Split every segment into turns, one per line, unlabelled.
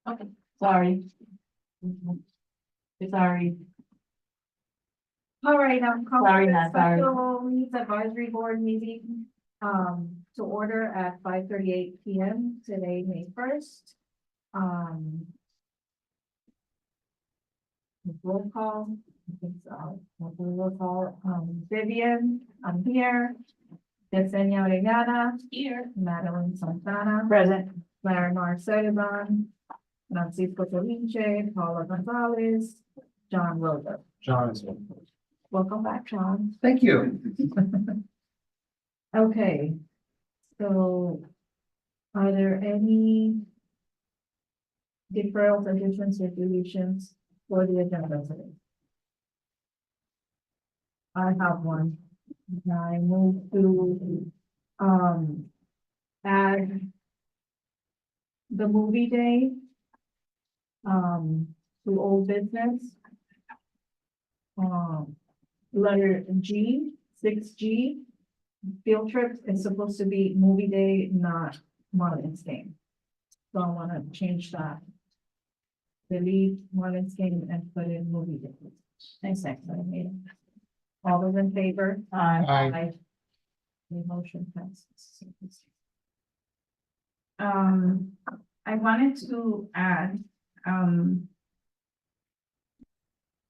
Okay, sorry. Sorry.
All right, call
Sorry,
the
not sorry.
special needs advisory board meeting, to order at 5:38 PM today, May 1st. Roll call, I think so, roll call, Vivian, I'm here. Yesenia Orellana. Here. Madeline Santana.
Present.
Larimar Sullivan. Francisco Solinche, Paula Gonzalez, John Rosa.
John is.
Welcome back, John.
Thank you.
Okay, so are there any deferrals, additions, or deletions for the agenda today? I have one. I move to, add the movie day, to old business. Letter G, 6G, field trips is supposed to be movie day, not Marlins game. So I want to change that. Delete Marlins game and put in movie day. Thanks, I made it. All those in favor?
Aye.
The motion passes.
I wanted to add,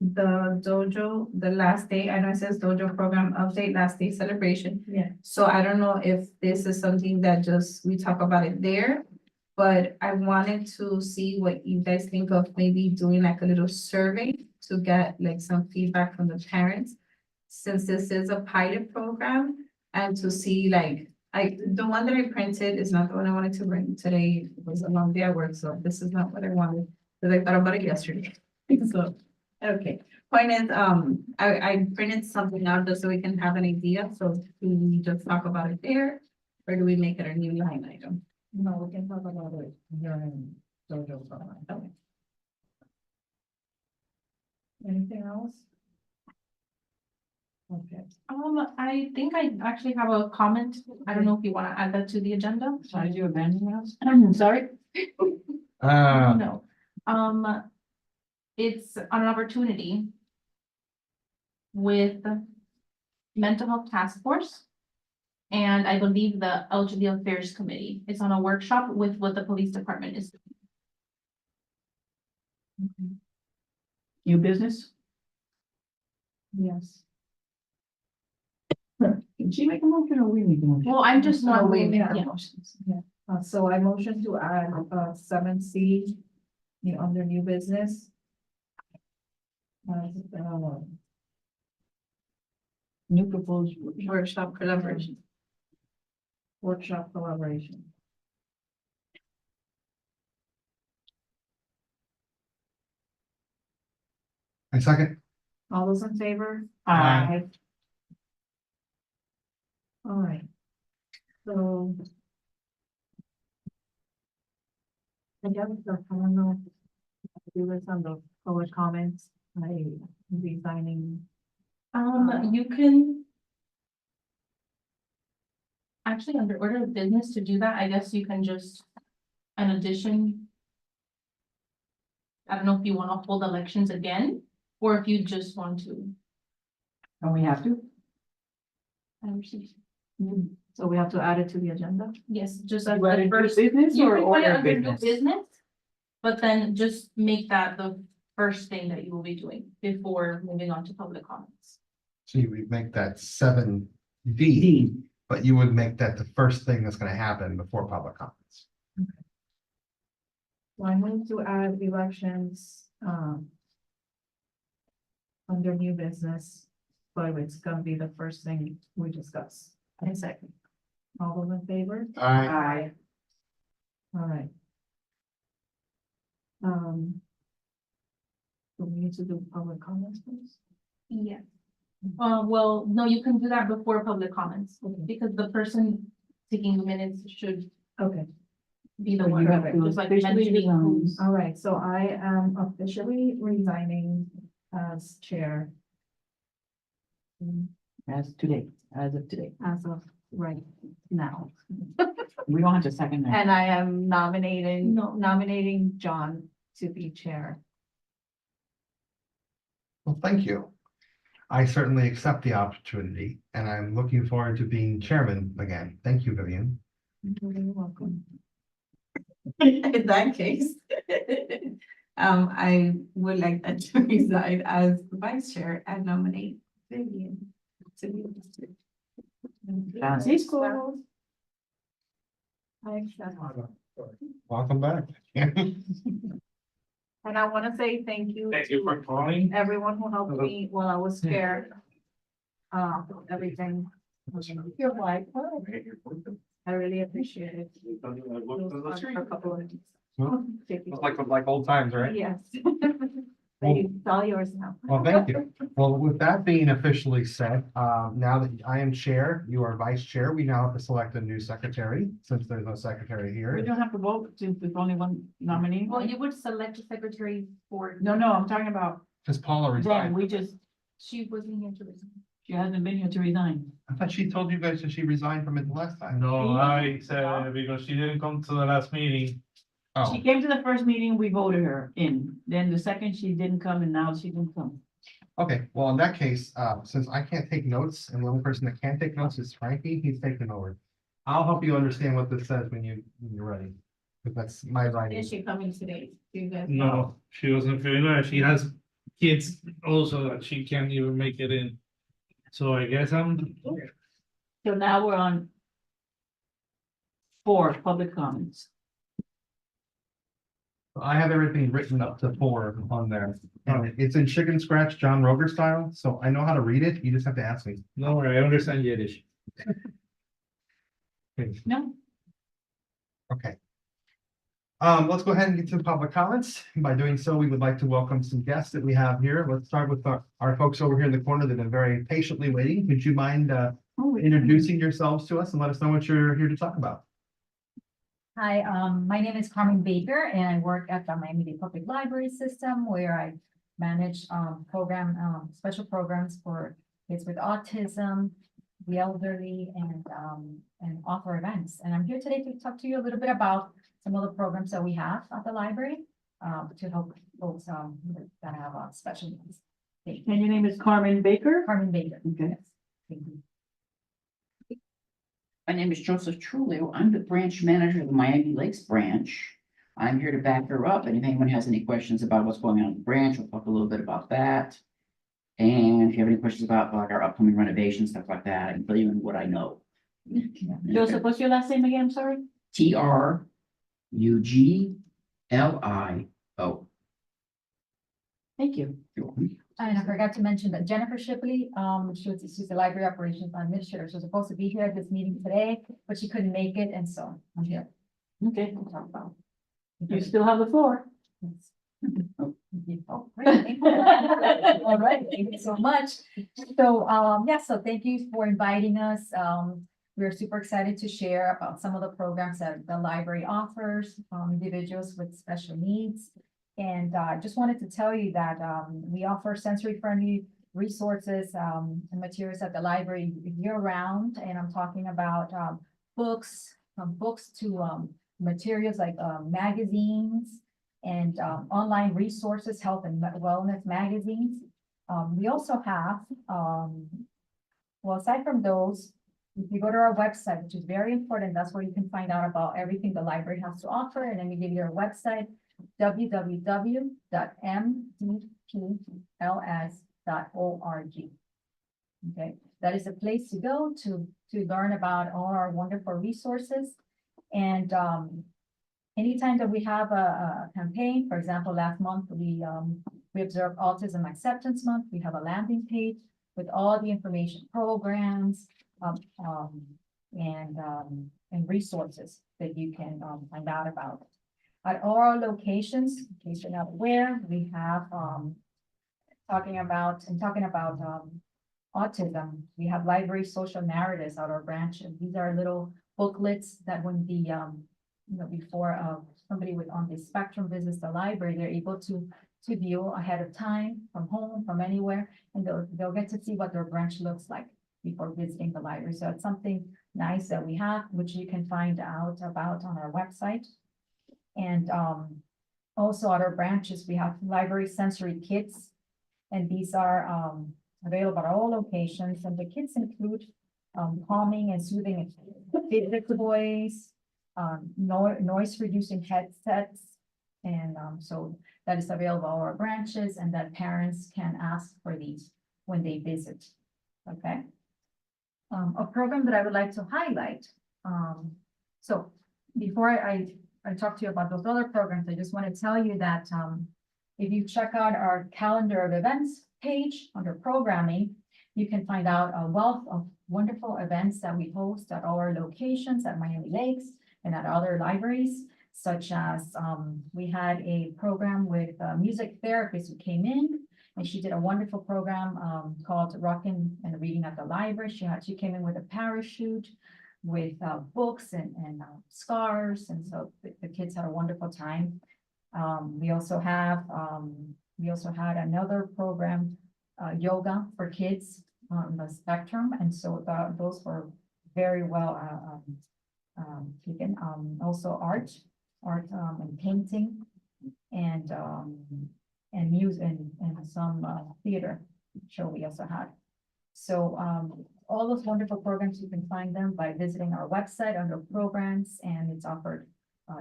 the dojo, the last day, I know it says dojo program update, last day celebration.
Yeah.
So I don't know if this is something that just, we talk about it there. But I wanted to see what you guys think of maybe doing like a little survey to get like some feedback from the parents. Since this is a pilot program and to see like, the one that I printed is not the one I wanted to bring today. It was a long day at work, so this is not what I wanted, because I thought about it yesterday. So, okay, point is, I printed something out just so we can have an idea, so do we just talk about it there? Or do we make it a new line item?
No, we can talk about it during dojo program.
Okay.
Anything else? Okay.
I think I actually have a comment. I don't know if you want to add that to the agenda.
Are you abandoning us?
Sorry.
Ah,
No. It's an opportunity with mental health task force. And I believe the LGBT affairs committee. It's on a workshop with what the police department is.
new business?
Yes.
Did she make a motion or we make a motion?
Well, I'm just
No,
not.
we
moving
made the
yeah.
motions. So I motion to add, 7C, under new business.
New proposed.
Workshop collaboration.
Workshop collaboration.
A second.
All those in favor?
Aye.
All right. So. I guess the, I don't know. Do this on the public comments, resigning.
You can. Actually, under order of business to do that, I guess you can just, an addition. I don't know if you want to hold elections again, or if you just want to.
And we have to?
So we have to add it to the agenda?
Yes, just as
You add
the
it to
first,
business
you
or
can put it
order of
under new
business?
business. But then just make that the first thing that you will be doing before moving on to public comments.
So you would make that 7D, but you would make that the first thing that's gonna happen before public comments.
So I move to add elections, under new business, but it's gonna be the first thing we discuss.
And second.
All those in favor?
Aye.
All right. So we need to do public comments first?
Yeah. Well, no, you can do that before public comments,
Okay.
because the person taking the minutes should
Okay,
be the
So
one,
you have to
just like
officially
mentioning
resign.
who's.
all right, so I am officially resigning as chair.
As of today.
As of right now.
We don't have to second that.
And I am nominating John to be chair.
Well, thank you. I certainly accept the opportunity and I'm looking forward to being chairman again. Thank you, Vivian.
You're welcome.
In that case, I would like that to resign as vice chair and nominate Vivian to be the chair.
Francisco.
I accept.
Welcome back.
And I want to say thank you
Thank you for
to
calling.
everyone who helped me while I was chair. Everything. You're like, I really appreciate it. It was hard for a couple of days.
Like old times, right?
Yes.
Well-
It's all yours now.
Well, thank you. Well, with that being officially said, now that I am chair, you are vice chair, we now have to select a new secretary, since there's no secretary
We
here.
don't have to vote since there's only one nominee.
Well, you would select a secretary for.
No, I'm talking about
Because Paula
then,
resigned.
we just,
She wasn't here to resign.
she hasn't been here to resign.
I thought she told you guys that she resigned from it the last time.
No, I said, because she didn't come to the last meeting.
Oh,
She came to the first meeting, we voted her in. Then the second, she didn't come, and now she didn't come.
okay. Well, in that case, since I can't take notes and the only person that can take notes is Frankie, he's taking over. I'll help you understand what this says when you're ready. Because that's my writing.
Is she coming today? Do you guys know?
No, she wasn't feeling well. She has kids also that she can't even make it in. So I guess I'm,
So now we're on 4 public comments.
I have everything written up to 4 on there. And it's in chicken scratch John Roger style, so I know how to read it. You just have to ask me.
no, I understand Yiddish.
No,
Okay. Let's go ahead and get to public comments. By doing so, we would like to welcome some guests that we have here. Let's start with our folks over here in the corner that have been very patiently waiting. Would you mind introducing yourselves to us and let us know what you're here to talk about?
Hi, my name is Carmen Baker and I work at the Miami-Dade Public Library System where I manage special programs for kids with autism, the elderly, and offer events. And I'm here today to talk to you a little bit about some of the programs that we have at the library to help folks that have special needs. Thank you.
and your name is Carmen Baker?
Carmen Baker.
Okay.
Yes. Thank you.
My name is Joseph Trulio. I'm the branch manager of the Miami Lakes branch. I'm here to back her up, and if anyone has any questions about what's going on in the branch, we'll talk a little bit about that. And if you have any questions about like our upcoming renovations, stuff like that, I can fill you in what I know.
Joseph, what's your last name again? I'm sorry.
TRUGLIO.
Thank you.
You're welcome.
And I forgot to mention that Jennifer Shipley, she's the library operations administrator. She was supposed to be here at this meeting today, but she couldn't make it, and so I'm here
Okay,
to talk about.
you still have the floor.
Oh, great. All right, thank you so much. So, so thank you for inviting us. We're super excited to share about some of the programs that the library offers, individuals with special needs. And I just wanted to tell you that we offer sensory-friendly resources and materials at the library year-round. And I'm talking about books, from books to materials like magazines and online resources, health and wellness magazines. We also have, well, aside from those, if you go to our website, which is very important, that's where you can find out about everything the library has to offer. And then we give you our website, www.mdpls.org. Okay, that is a place to go to learn about all our wonderful resources. And anytime that we have a campaign, for example, last month we observed Autism Acceptance Month. We have a landing page with all the information, programs, and resources that you can find out about. At all our locations, in case you're not aware, we have talking about autism. We have library social narratives at our branch, and these are little booklets that when the before somebody on the spectrum visits the library, they're able to view ahead of time from home, from anywhere, and they'll get to see what their branch looks like before visiting the library. So it's something nice that we have, which you can find out about on our website. And also at our branches, we have library sensory kits. And these are available at all locations, and the kits include calming and soothing fidget toys, noise reducing headsets. And so that is available at our branches, and that parents can ask for these when they visit. Okay. A program that I would like to highlight. So before I talk to you about those other programs, I just want to tell you that if you check out our calendar of events page under programming, you can find out a wealth of wonderful events that we host at all our locations at Miami Lakes and at other libraries, such as we had a program with a music therapist who came in, and she did a wonderful program called Rockin' and Reading at the Library. She came in with a parachute with books and scarves, and so the kids had a wonderful time. We also had another program, yoga for kids on the spectrum, and so those were very well taken. Also art and painting, and music and some theater show we also had. So all those wonderful programs, you can find them by visiting our website under programs, and it's offered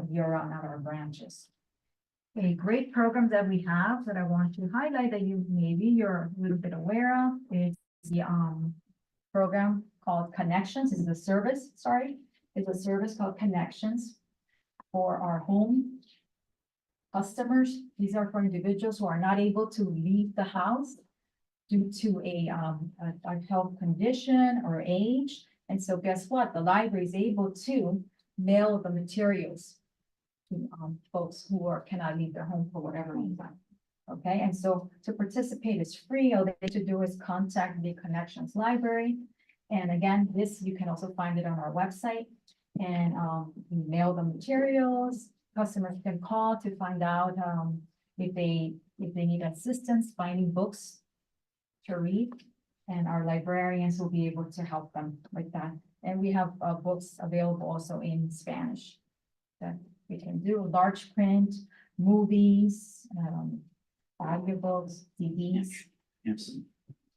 year-round at our branches. A great program that we have that I want to highlight that you're a little bit aware of is the program called Connections. It's a service, it's a service called Connections for our home customers. These are for individuals who are not able to leave the house due to a health condition or age. And so guess what? The library is able to mail the materials to folks who cannot leave their home for whatever reason. Okay, and so to participate is free. All they have to do is contact the Connections Library. And again, this, you can also find it on our website, and you mail the materials. Customers can call to find out if they need assistance finding books to read, and our librarians will be able to help them with that. And we have books available also in Spanish that we can do, large print, movies, audiobooks, CDs.
Yes.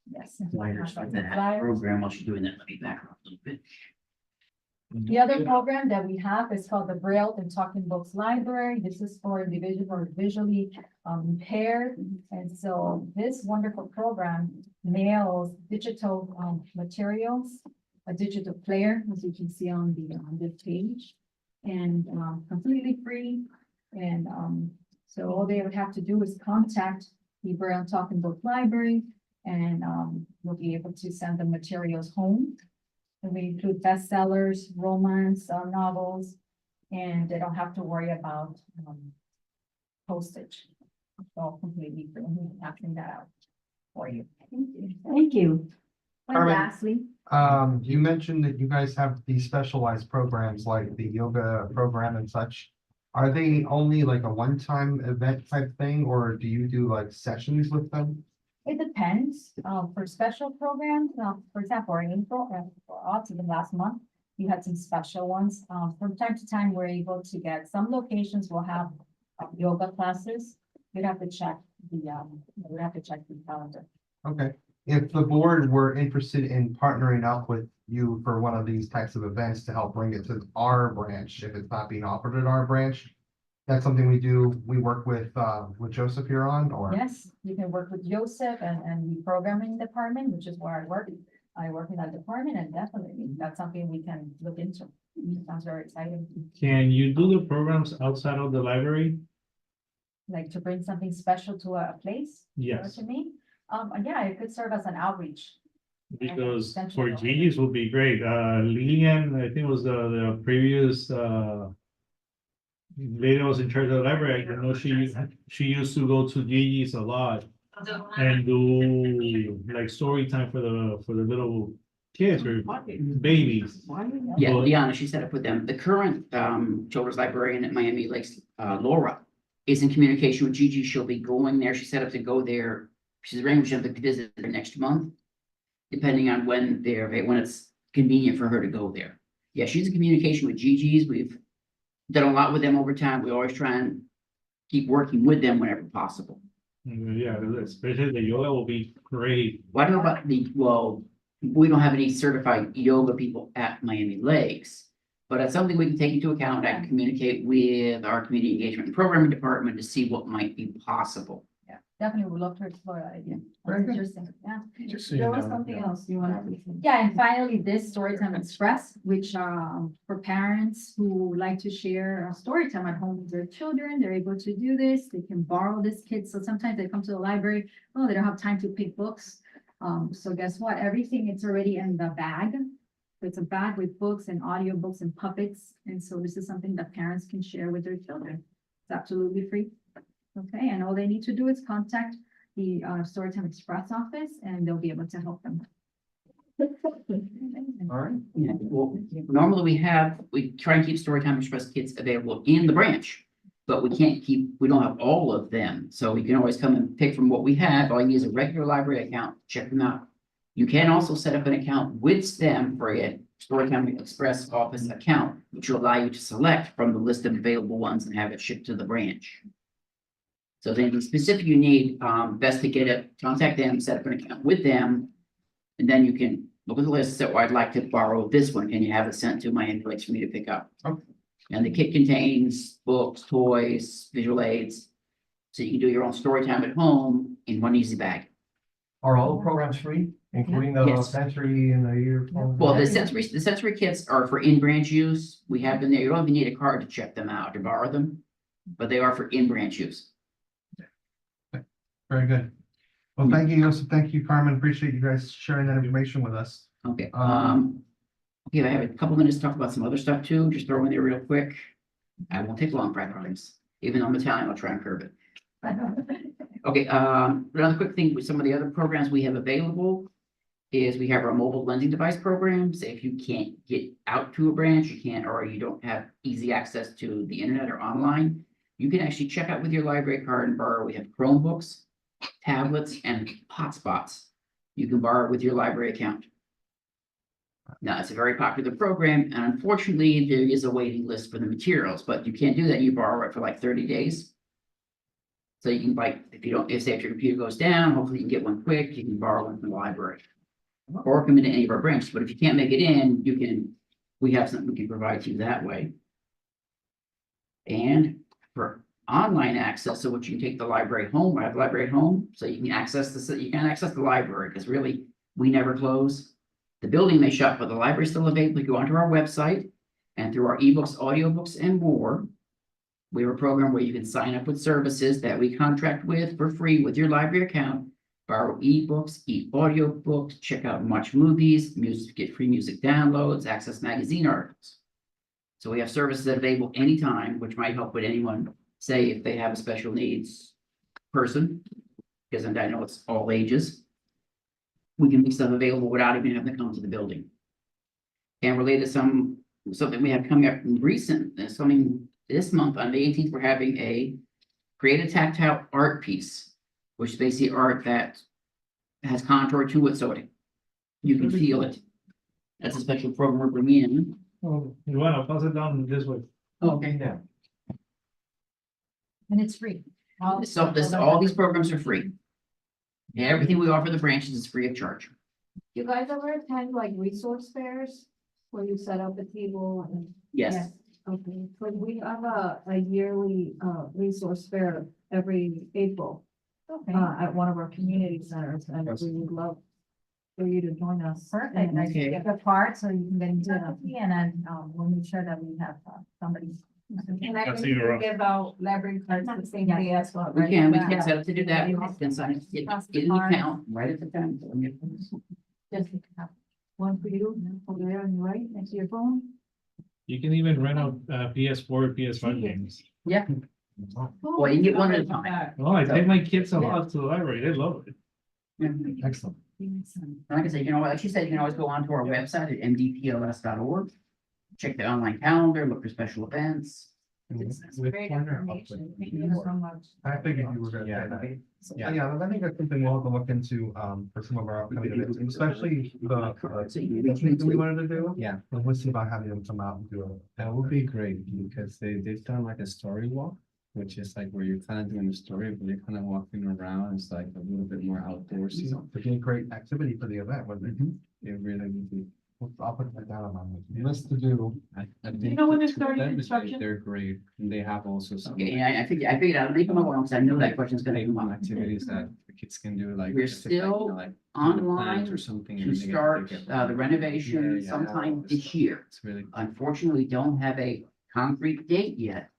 Yes.
Flyers for that
Flyers.
program. While she's doing that, let me back up a little bit.
The other program that we have is called the Braille and Talking Books Library. This is for individuals who are visually impaired. And so this wonderful program mails digital materials, a digital player, as you can see on this page, and completely free. And so all they would have to do is contact the Braille and Talking Book Library, and we'll be able to send the materials home. And we include bestsellers, romance novels, and they don't have to worry about postage. It's all completely free. I'm knocking that out for you.
Thank you.
And
Carmen.
lastly,
You mentioned that you guys have these specialized programs like the yoga program and such. Are they only like a one-time event type thing, or do you do like sessions with them?
it depends. For special programs, for example, in April, for autism last month, we had some special ones. From time to time, we're able to get, some locations will have yoga classes. We'd have to check the calendar.
Okay, if the board were interested in partnering up with you for one of these types of events to help bring it to our branch, if it's not being offered at our branch, that's something we do, we work with Joseph here on, or?
Yes, you can work with Joseph and the programming department, which is where I work. I work in that department, and definitely that's something we can look into. Sounds very exciting.
Can you do the programs outside of the library?
Like to bring something special to a place?
Yes,
To me, yeah, it could serve as an outreach.
because
Essentially,
for Gigi's would be great. Lillian, I think was the previous lady that was in charge of the library. I know she used to go to Gigi's a lot and do like story time for the little kids or babies.
Yeah,
Well-
Liana, she set up with them. The current children's librarian at Miami Lakes, Laura, is in communication with Gigi. She'll be going there. She set up to go there. She's arranged to visit there next month, depending on when it's convenient for her to go there. Yeah, she's in communication with Gigi's. We've done a lot with them over time. We always try and keep working with them whenever possible.
Yeah, especially the yoga will be great.
Well, I don't know about well, we don't have any certified yoga people at Miami Lakes. But it's something we can take into account. I can communicate with our community engagement and programming department to see what might be possible.
Yeah, definitely would love to explore that idea.
Very
That's
good.
interesting, yeah.
Just so you
There was
know,
something
yeah.
else you wanted to.
Yeah, and finally, this Storytime Express, which for parents who like to share a story time at home with their children, they're able to do this. They can borrow this kit. So sometimes they come to the library, oh, they don't have time to pick books. So guess what? Everything is already in the bag. It's a bag with books and audiobooks and puppets. And so this is something that parents can share with their children. It's absolutely free. Okay, and all they need to do is contact the Storytime Express office and they'll be able to help them.
All right.
Yeah, well, normally we try and keep Storytime Express kits available in the branch. But we don't have all of them, so you can always come and pick from what we have. All you need is a regular library account, check them out. You can also set up an account with STEM for a Storytime Express office account, which will allow you to select from the list of available ones and have it shipped to the branch. So if anything specific you need, best to get it, contact them, set up an account with them. And then you can look at the list, so I'd like to borrow this one, can you have it sent to my invoice for me to pick up?
Okay.
And the kit contains books, toys, visual aids, so you can do your own story time at home in one easy bag.
Are all the programs free, including the
Yes.
sensory and the earphone?
Well, the sensory kits are for in-branch use. We have them there. You don't even need a card to check them out, to borrow them, but they are for in-branch use.
Very good. Well, thank you, Joseph. Thank you, Carmen. Appreciate you guys sharing that information with us.
Okay,
Um,
okay, I have a couple minutes to talk about some other stuff too, just throw in there real quick. I won't take long, I promise. Even though I'm Italian, I'll try and curb it. Okay, another quick thing with some of the other programs we have available is we have our mobile lending device programs. If you can't get out to a branch, you can't, or you don't have easy access to the internet or online, you can actually check out with your library card and borrow. We have Chromebooks, tablets, and hotspots. You can borrow with your library account. Now, it's a very popular program, and unfortunately, there is a waiting list for the materials, but you can't do that. You borrow it for like 30 days. So you can, like, if say if your computer goes down, hopefully you can get one quick, you can borrow one from the library. Or come into any of our branches, but if you can't make it in, we have something we can provide to you that way. And for online access, so what you can take the library home, I have the library at home, so you can access the library, because really, we never close. The building may shut, but the library is still available. You go onto our website and through our ebooks, audiobooks, and more. We have a program where you can sign up with services that we contract with for free with your library account, borrow ebooks, audiobooks, check out Much Movies, get free music downloads, access magazine articles. So we have services that are available anytime, which might help with anyone, say if they have a special needs person, because I know it's all ages. We can make stuff available without even having to come to the building. And related to something we have coming up something this month on the 18th, we're having a create a tactile art piece, which is basically art that has contour to it, so you can feel it. That's a special program we're bringing in.
Oh, you wanna pass it down this way?
Okay.
Yeah.
And it's free.
All these programs are free. And everything we offer the branches is free of charge.
You guys ever attend like resource fairs where you set up a table and?
Yes.
Okay, so we have a yearly resource fair every April
Okay,
at one of our community centers, and we would love for you to join us.
perfect.
And
Like,
Okay.
get the card so you can get into it, and then we'll make sure that we have somebody.
And I
I'll
can
see you around.
give out library cards the same day as well.
We
right?
can
Yeah.
get set up to do that. We can sign it, get an account right at the time.
Just one for you, over there on your right, next to your phone.
You can even rent out PS4, PS5 games.
Yeah. Well, you can get one at a time.
Oh, I take my kids a lot to the library. They love it.
Excellent.
Like I said, like she said, you can always go onto our website at mdpls.org. Check the online calendar, look for special events.
It's
With
great
corner
information.
upward.
Thank you so much.
I figured you were gonna say that. Yeah, I think that's something we'll have to look into, for some of our upcoming events, especially the retreat that we wanted to do.
Yeah,
We'll see about having them come out and do it.
that would be great because they've done like a story walk, which is like where you're kind of doing a story, but you're kind of walking around. It's like a little bit more outdoorsy.
It'd be a great activity for the event, wouldn't it?
It really would be.
I'll put that down on my list to do.
I think
know when they're
to
starting
them,
construction?
They're great. And they have also some.
Okay, I figured I'd make them along, because I know that question's gonna
They
come
have
up.
activities that the kids can do, like.
We're
if it's like,
still
like, plant
online
or something.
To
and they get-
start
they get-
the renovation
Yeah, yeah.
sometime this year.
It's really.
Unfortunately, we don't have a concrete date yet.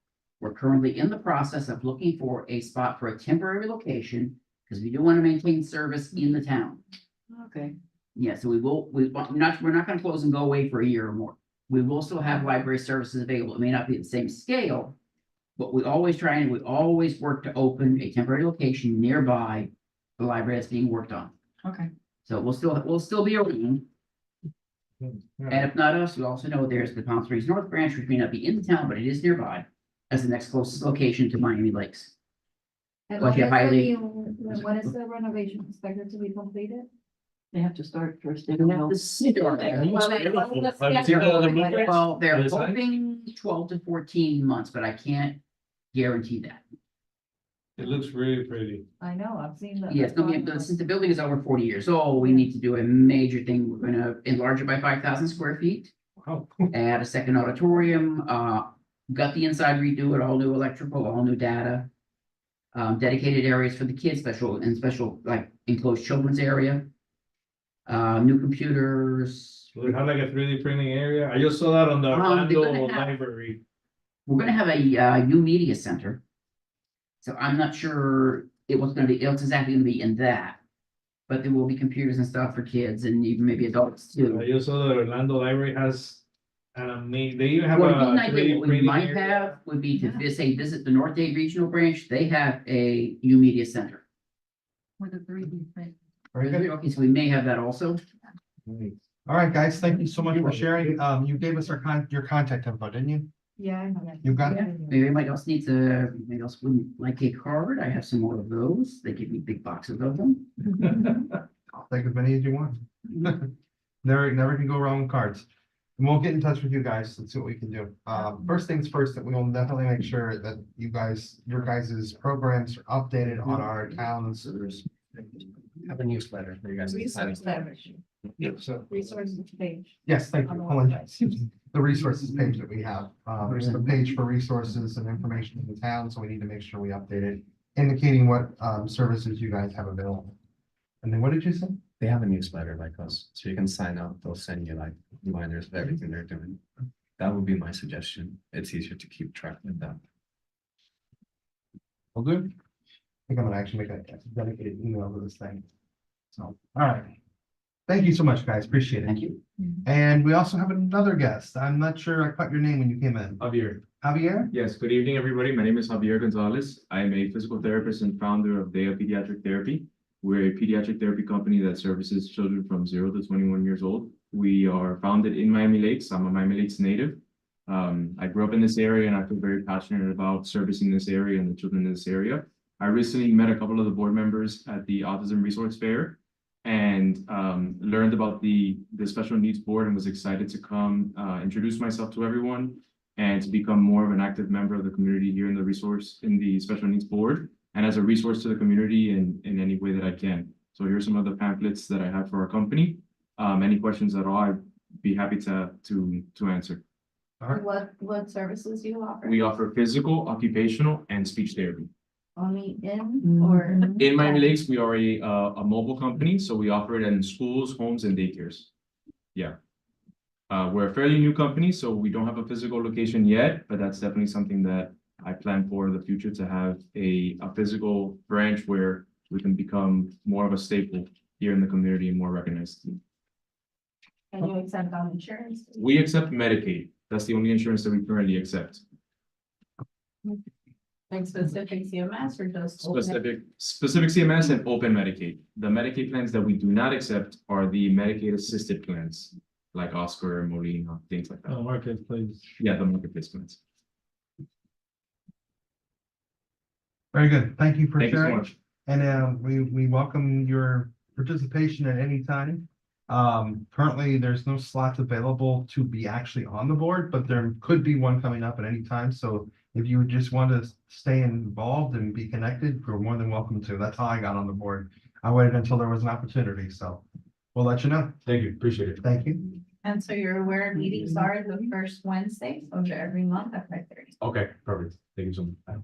We're currently in the process of looking for a spot for a temporary location, because we do want to maintain service in the town.
Okay.
Yeah, so we're not gonna close and go away for a year or more. We will still have library services available. It may not be the same scale. But we always work to open a temporary location nearby the library that's being worked on.
Okay.
So we'll still be around. And if not us, we also know there's the Palm Springs North Branch, which may not be in the town, but it is nearby. As the next closest location to Miami Lakes.
And
Like
when
your
is
highly-
when is the renovation expected to be completed?
They have to start first. They
We
don't
have
know.
to start.
Have you seen all the blueprints?
Well, they're
On the side?
hoping 12 to 14 months, but I can't guarantee that.
It looks really pretty.
I know, I've seen that.
Yeah, it's gonna be, since the building is over 40 years old, we need to do a major thing. We're gonna enlarge it by 5,000 square feet.
Wow.
Add a second auditorium, got the inside redo it, all new electrical, all new data. Dedicated areas for the kids, special like enclosed children's area. New computers.
So they have like a 3D printing area. I just saw that on the
they're
Orlando
gonna have-
library.
We're gonna have a new media center. So I'm not sure what's exactly gonna be in that. But there will be computers and stuff for kids and even maybe adults too.
I just saw that Orlando library has an amazing, they even have
What
a
we might
3D printing area.
have would be to visit the North Dade Regional Branch. They have a new media center.
With a 3D print.
Very good.
Okay, so we may have that also.
All right, guys, thank you so much for sharing. You gave us your contact info, didn't you?
Yeah, I know.
You got it?
Maybe anybody else wouldn't like a card. I have some more of those. They give me big boxes of them.
I'll take as many as you want. Never can go wrong with cards. And we'll get in touch with you guys and see what we can do. First things first, that we will definitely make sure that your guys' programs are updated on our towns.
Have a newsletter for you guys. to sign
Resource
up.
leverage,
So,
resources page.
yes, thank you. The resources page that we have, there's a page for resources and information in the town, so we need to make sure we update it, indicating what, services you guys have available. And then what did you say?
They have a newsletter like us, so you can sign up. They'll send you like reminders of everything they're doing. That would be my suggestion. It's easier to keep track of that.
Well, good. I think I'm gonna actually make a dedicated email to this thing. So, all right. Thank you so much, guys. Appreciate it.
Thank you.
And we also have another guest. I'm not sure I caught your name when you came in.
Javier.
Javier?
Yes, good evening, everybody. My name is Javier Gonzalez. I am a physical therapist and founder of Dea Pediatric Therapy. We're a pediatric therapy company that services children from 0 to 21 years old. We are founded in Miami Lakes. I'm a Miami Lakes native. I grew up in this area and I feel very passionate about servicing this area and the children in this area. I recently met a couple of the board members at the Autism Resource Fair and learned about the Special Needs Board and was excited to come introduce myself to everyone and to become more of an active member of the community here in the Special Needs Board and as a resource to the community in any way that I can. So here's some of the pamphlets that I have for our company. Any questions at all, I'd be happy to answer.
All right.
What services do you offer?
We offer physical, occupational, and speech therapy.
Only in or?
In Miami Lakes, we are a mobile company, so we operate in schools, homes, and daycares. Yeah. We're a fairly new company, so we don't have a physical location yet, but that's definitely something that I plan for in the future to have a physical branch where we can become more of a staple here in the community and more recognized.
And you accept on insurance?
We accept Medicaid. That's the only insurance that we currently accept.
Like specific CMS or just?
Specific CMS and open Medicaid. The Medicaid plans that we do not accept are the Medicaid assisted plans, like Oscar, Molina, things like that.
Marketplace.
Yeah, the marketplace plans.
Very good. Thank you for
Thank you so
sharing.
much.
And we welcome your participation at any time. Currently, there's no slots available to be actually on the board, but there could be one coming up at any time. So if you just want to stay involved and be connected, you're more than welcome to. That's how I got on the board. I waited until there was an opportunity, so we'll let you know.
Thank you, appreciate it.
Thank you.
And so you're aware meetings are the first Wednesday of every month at 5:30.
Okay, perfect. Thank you so much.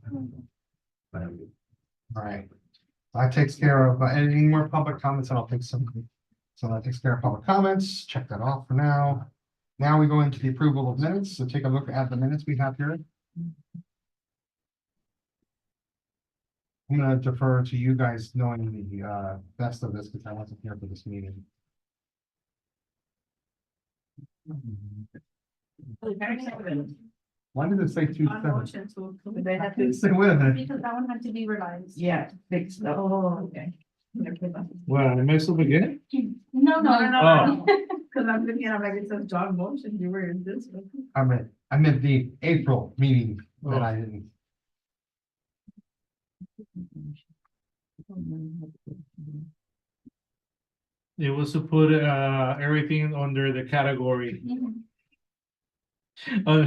All right. That takes care of any more public comments, and I'll take some. So that takes care of public comments. Check that off for now. Now we go into the approval of minutes. So take a look at the minutes we have here. I'm gonna defer to you guys knowing the best of this because I wasn't here for this meeting. Why did it say two
On
seven?
motion to approve.
They have to,
Say, wait a minute.
Because that one had to be revised.
yeah, fix the.
Oh, okay.
Well, I messed up again?
No. Cause I'm looking at, like, it says John motion, you were in this one.
I meant the April meeting that I didn't.
It was to put everything under the category. uh,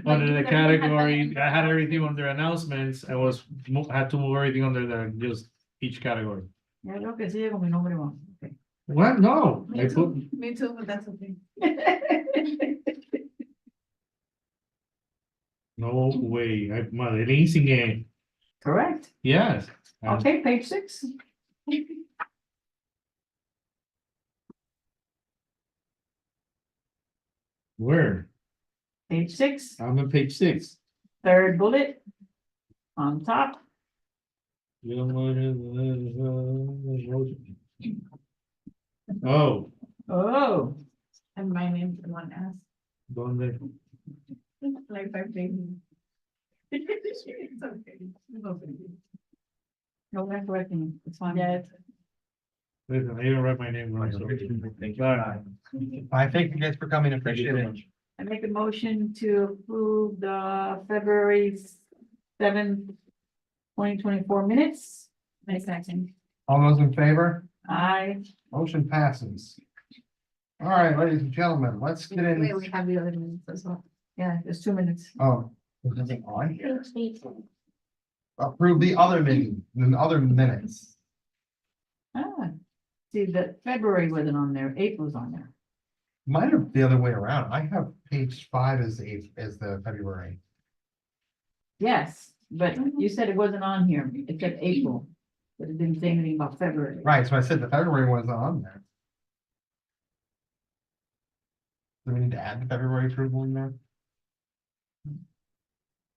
Under the category, I had everything under announcements, I had to move everything under the just each category.
Ya lo que sigue con mi nombre más. Okay.
What? No, I
Me
put,
too, me too, but that's okay.
no way, Madeline Singh,
Correct.
yes.
Okay, page 6.
Where?
Page 6,
I'm on page 6.
third bullet. On top.
Oh,
Oh,
And my name's the one asked,
donde?
like 5:30. It's okay. It's okay.
no, we're correcting. It's fine.
Yeah,
Listen, I even write my name wrong. So.
Thank
you.
I thank you guys for coming. Appreciate
so
it.
much.
I make a motion to approve the February 7th, 2024 minutes.
my second.
All those in favor?
I,
Motion passes. All right, ladies and gentlemen, let's get
Wait,
in.
we have the other minutes as well.
yeah, there's 2 minutes.
Oh, there's nothing on here. Approve the other meeting, the other minutes.
Ah, see, the February wasn't on there, April's on there.
Might have the other way around. I have page 5 as the February.
Yes, but you said it wasn't on here, it said April, but it didn't say anything about February.
Right, so I said the February wasn't on there. Do we need to add the February approval in there?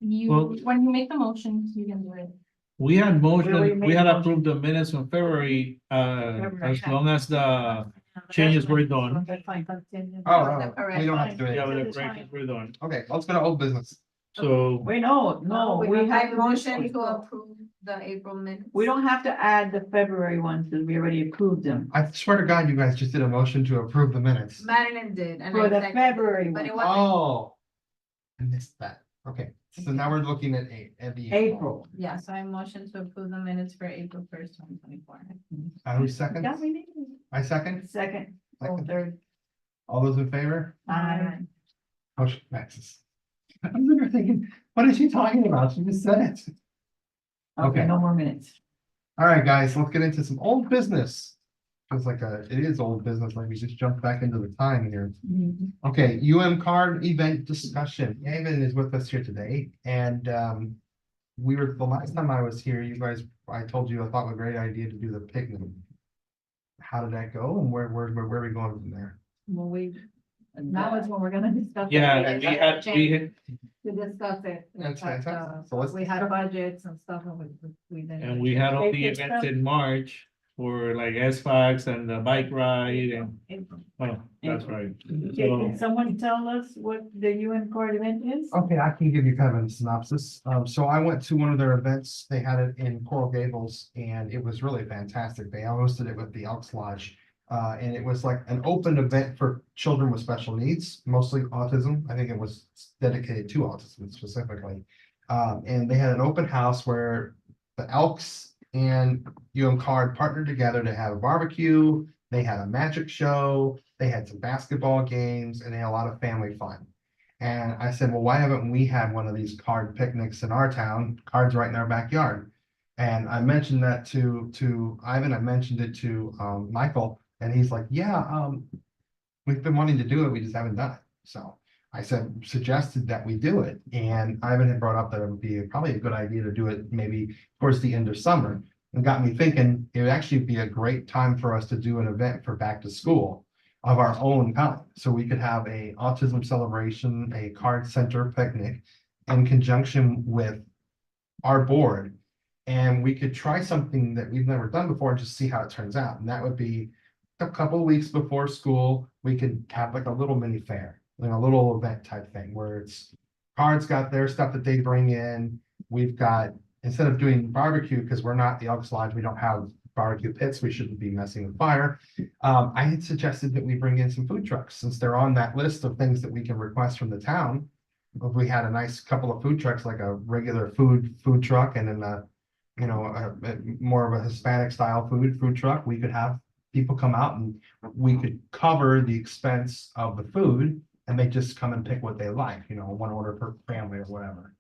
Well-
When you make the motions, you can do it.
We had
Where we
motion, we
made
had
motion.
approved the minutes from February,
February.
as long as the changes were done.
That's fine, continue.
Oh, we don't have to do
Yeah,
it.
but the
It's fine.
corrections were done,
Okay, let's go to old business.
so.
Wait, no, we
I
have
motion to approve the April minutes.
We don't have to add the February ones, because we already approved them.
I swear to God, you guys just did a motion to approve the minutes.
Madeline did, and
For
I
the
seconded,
February
but
one,
it wasn't,
Oh. I missed that. Okay, so now we're looking at the.
April.
yeah, so I motion to approve the minutes for April 1st, 2024.
Who's second?
Got me
I second.
Second,
Second.
third.
All those in favor?
Aye.
Motion passes. I'm sitting there thinking, what is she talking about? She just said it.
Okay,
Okay.
no more minutes.
All right, guys, let's get into some old business. It is old business, like we just jumped back into the time here. Okay, card event discussion. Evan is with us here today, and the last time I was here, I told you I thought it was a great idea to do the picnic. How did that go, and where are we going from there?
Well,
Now is when we're gonna discuss. it.
Yeah, we had,
To discuss it.
That's fantastic. So let's-
We had budgets and stuff, and we didn't.
and we had all the
Okay,
events in March for like SFAX and the bike ride and, oh, that's right.
Can someone tell us what the UN card event is?
Okay, I can give you kind of a synopsis. So I went to one of their events. They had it in Coral Gables, and it was really fantastic. They hosted it with the Elks Lodge. And it was like an open event for children with special needs, mostly autism. I think it was dedicated to autism specifically. And they had an open house where the Elks and Card partnered together to have a barbecue. They had a magic show, they had some basketball games, and they had a lot of family fun. And I said, well, why haven't we had one of these card picnics in our town? Cards right in our backyard. And I mentioned that to Ivan, I mentioned it to Michael, and he's like, yeah, we've been wanting to do it, we just haven't done it. So I suggested that we do it, and Ivan had brought up that it would be probably a good idea to do it maybe towards the end of summer. And got me thinking, it would actually be a great time for us to do an event for back to school of our own kind. So we could have a autism celebration, a card center picnic in conjunction with our board. And we could try something that we've never done before and just see how it turns out. And that would be a couple of weeks before school, we could have like a little mini fair, a little event type thing where it's cards got their stuff that they bring in. We've got, instead of doing barbecue, because we're not the Elks Lodge, we don't have barbecue pits, we shouldn't be messing with fire. I had suggested that we bring in some food trucks, since they're on that list of things that we can request from the town. If we had a nice couple of food trucks, like a regular food truck, and then a more of a Hispanic style food truck, we could have people come out and we could cover the expense of the food, and they just come and pick what they like, one order per family or whatever.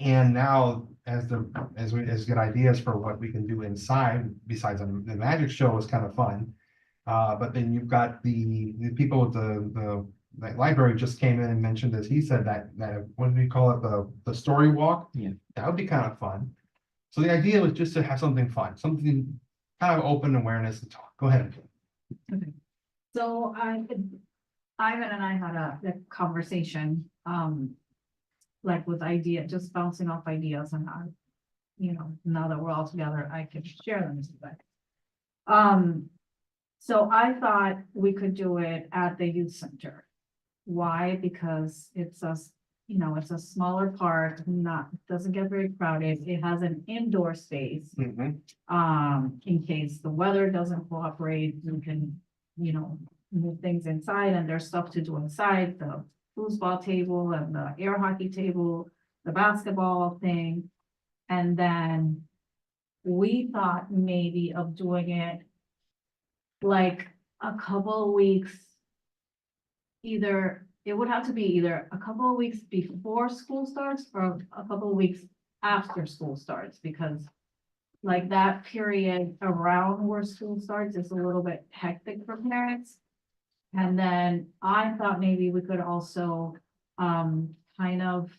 And now as we get ideas for what we can do inside, besides the magic show was kind of fun. But then you've got the people with the library just came in and mentioned, as he said, that what do we call it, the story walk?
Yeah.
That would be kind of fun. So the idea was just to have something fun, something kind of open awareness to talk. Go ahead.
So Ivan and I had a conversation, like with just bouncing off ideas, and now that we're all together, I could share them with you guys. So I thought we could do it at the youth center. Why? Because it's a smaller park, doesn't get very crowded. It has an indoor space. In case the weather doesn't cooperate, you can, move things inside, and there's stuff to do inside, the foosball table and the air hockey table, the basketball thing. And then we thought maybe of doing it like a couple of weeks. It would have to be either a couple of weeks before school starts or a couple of weeks after school starts, because like that period around where school starts is a little bit hectic for parents. And then I thought maybe we could also kind of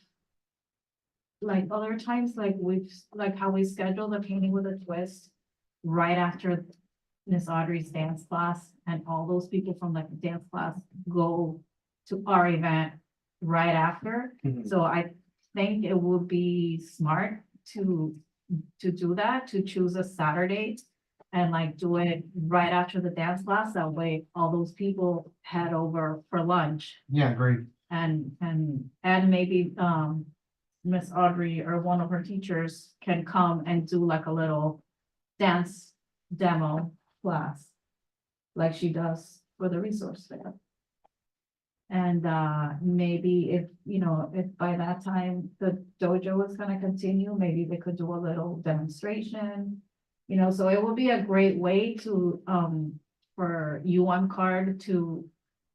like other times, like how we schedule the painting with a twist right after Miss Audrey's dance class, and all those people from the dance class go to our event right after. So I think it would be smart to do that, to choose a Saturday and like do it right after the dance class. That way all those people head over for lunch,
Yeah, great.
and maybe Miss Audrey or one of her teachers can come and do like a little dance demo class like she does for the resource fair. And maybe if by that time the dojo is gonna continue, maybe they could do a little demonstration. So it would be a great way to for Card to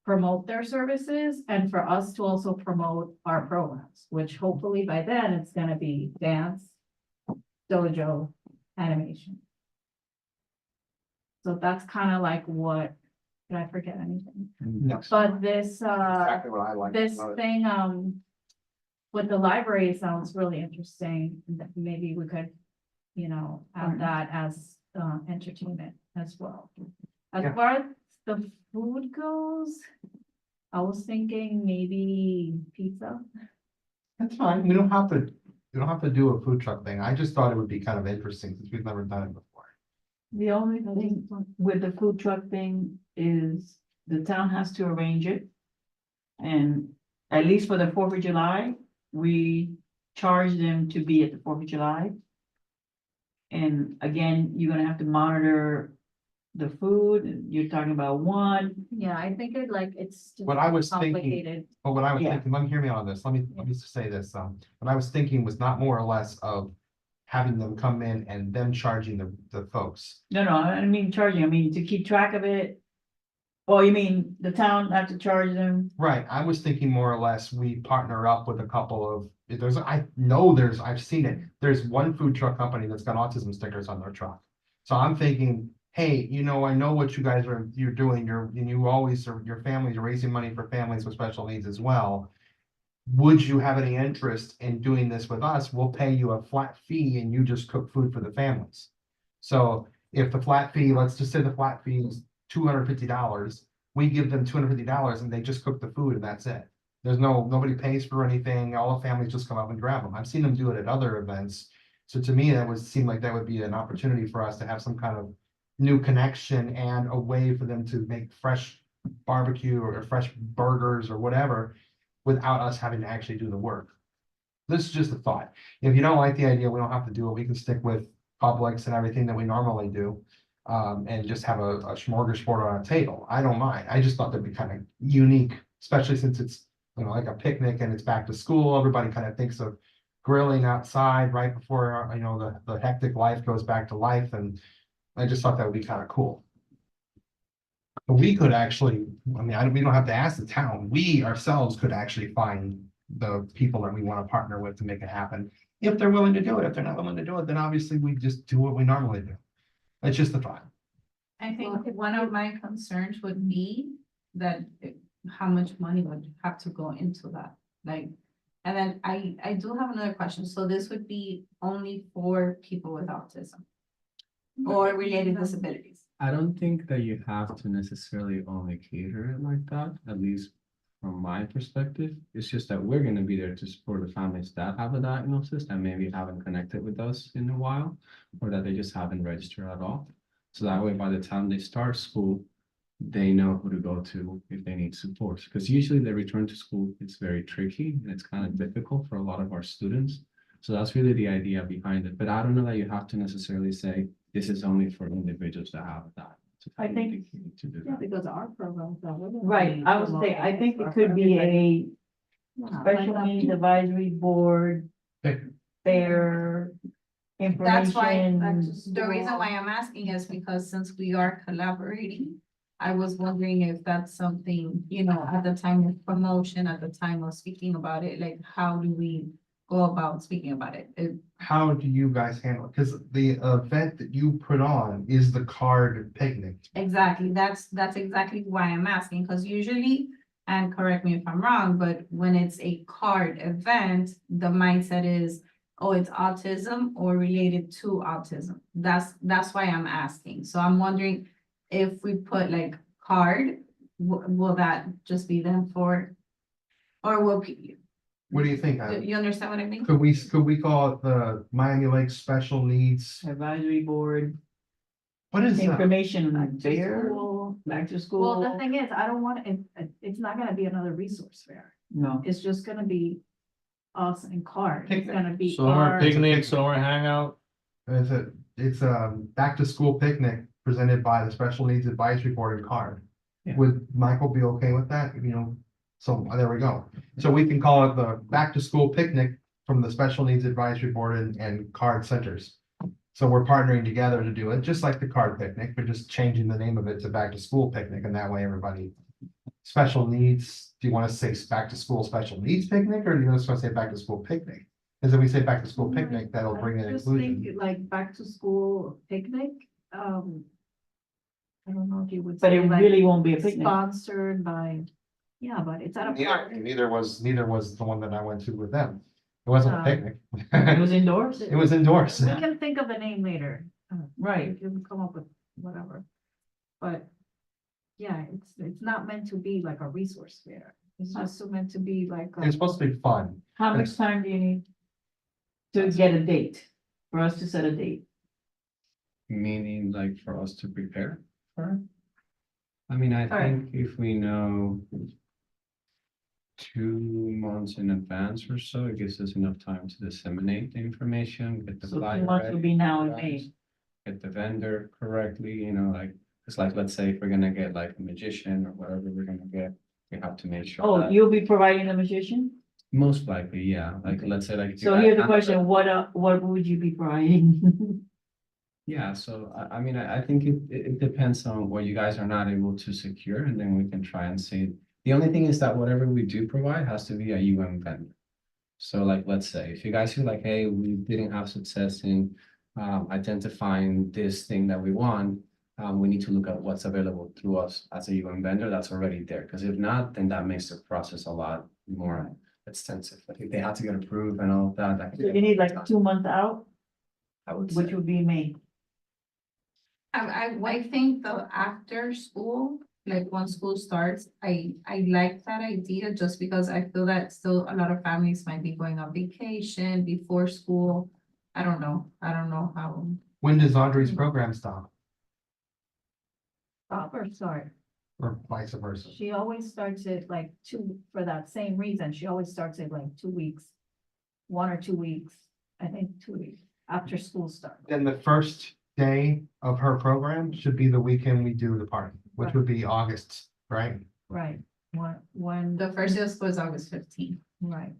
promote their services, and for us to also promote our programs, which hopefully by then it's gonna be dance, dojo, animation. So that's kind of like what, did I forget anything?
No.
But this
Exactly what I like.
this
Love it.
thing with the library sounds really interesting. That maybe we could, add that as entertainment as well. As
Yeah.
far as the food goes, I was thinking maybe pizza.
That's fine. We don't have to do a food truck thing. I just thought it would be kind of interesting since we've never done it before.
The only thing with the food truck thing is the town has to arrange it. And at least for the 4th of July, we charge them to be at the 4th of July. And again, you're gonna have to monitor the food, you're talking about one,
Yeah, I think it's. just
What I was thinking-
complicated.
But what I was
Yeah.
thinking, let me hear me on this, let me just say this, what I was thinking was not more or less of having them come in and them charging the folks.
no, I don't mean charging, I mean to keep track of it. Oh, you mean the town not to charge them?
Right, I was thinking more or less, we partner up with a couple of, I've seen it, there's one food truck company that's got autism stickers on their truck. So I'm thinking, hey, I know what you guys you're doing, your families are raising money for families with special needs as well. Would you have any interest in doing this with us? We'll pay you a flat fee and you just cook food for the families. So if the flat fee, let's just say the flat fee is $250, we give them $250 and they just cook the food and that's it. Nobody pays for anything, all the families just come up and grab them. I've seen them do it at other events. So to me, that would seem like that would be an opportunity for us to have some kind of new connection and a way for them to make fresh barbecue or fresh burgers or whatever without us having to actually do the work. This is just a thought. If you don't like the idea, we don't have to do it. We can stick with Publix and everything that we normally do. And just have a smorgasbord on a table. I don't mind. I just thought that'd be kind of unique, especially since it's, like a picnic and it's back to school. Everybody kind of thinks of grilling outside right before, the hectic life goes back to life. And I just thought that would be kind of cool. But we could actually, we don't have to ask the town. We ourselves could actually find the people that we want to partner with to make it happen. If they're willing to do it. If they're not willing to do it, then obviously we just do what we normally do. It's just a thought.
I think one of my concerns would be that how much money would have to go into that, and then I do have another question. So this would be only for people with autism or related disabilities?
I don't think that you have to necessarily only cater it like that, at least from my perspective. It's just that we're gonna be there to support the families that have a diagnosis and maybe haven't connected with us in a while, or that they just haven't registered at all. So that way, by the time they start school, they know who to go to if they need support. Because usually the return to school, it's very tricky and it's kind of difficult for a lot of our students. So that's really the idea behind it. But I don't know that you have to necessarily say, this is only for individuals that have that.
I think-
To do
Yeah,
that.
because our programs.
Right, I would say, I think it could be a special needs advisory board,
Okay.
fair
That's why,
information.
the reason why I'm asking is because since we are collaborating, I was wondering if that's something, at the time of promotion, at the time of speaking about it, how do we go about speaking about it?
How do you guys handle it? Because the event that you put on is the card picnic.
Exactly, that's exactly why I'm asking, because usually, and correct me if I'm wrong, but when it's a card event, the mindset is, oh, it's autism or related to autism. That's why I'm asking. So I'm wondering if we put card, will that just be them for? Or will,
What do you think?
you understand what I mean?
Could we call it the Miami Lakes Special Needs?
Advisory board,
What is that?
information
Back to
fair,
school.
back to
Well,
school.
the thing is, I don't want it, it's not gonna be another resource fair.
No,
It's just gonna be us and card. It's
Picnic.
gonna be
Summer
our.
picnic, summer hangout.
It's a back to school picnic presented by the Special Needs Advisory Board and CARD.
Yeah.
Would Michael be okay with that? So there we go. So we can call it the back to school picnic from the Special Needs Advisory Board and CARD centers. So we're partnering together to do it, just like the CARD picnic, but just changing the name of it to back to school picnic, and that way everybody. Special needs, do you want to say back to school special needs picnic, or do you just want to say back to school picnic? Because if we say back to school picnic, that'll bring in
I just
inclusion.
think back to school picnic, I don't know if you would.
but
say
it really won't be a picnic.
Sponsored by, yeah, but it's at a park.
Neither was the one that I went to with them. It wasn't a
No.
picnic.
It was indoors,
It was indoors.
We can think of a name later.
right?
We can come up with whatever. But yeah, it's not meant to be like a resource fair. It's just meant to be like.
It's supposed to be fun.
How much time do you need to get a date, for us to set a date?
Meaning like for us to prepare for it? I mean, I
Alright.
think if we know 2 months in advance or so, it gives us enough time to disseminate the information, get the
So 2
flyer
months will
ready,
be now in May.
get the vendor correctly, like It's like, let's say if we're gonna get like a magician or whatever we're gonna get, we have to make sure
Oh,
that,
you'll be providing the magician?
most likely, yeah, like, let's say like. if you
So
guys
here's the
have-
question, what would you be providing?
Yeah, so I mean, I think it depends on what you guys are not able to secure, and then we can try and see. The only thing is that whatever we do provide has to be a UN vendor. So like, let's say, if you guys feel like, hey, we didn't have success in identifying this thing that we want, we need to look at what's available through us as a UN vendor that's already there, because if not, then that makes the process a lot more extensive. Like if they have to get approved and all of that, that could.
So you need like 2 months out,
I would
which
say.
would be May.
I think the after school, like when school starts, I like that idea just because I feel that still a lot of families might be going on vacation before school. I don't know how.
When does Audrey's program stop,
Stop or start?
or vice versa?
She always starts it like for that same reason. She always starts it like 2 weeks. 1 or 2 weeks, I think 2 weeks after school starts.
Then the first day of her program should be the weekend we do the party, which would be August, right?
Right, when,
The first day of school is August 15th.
right.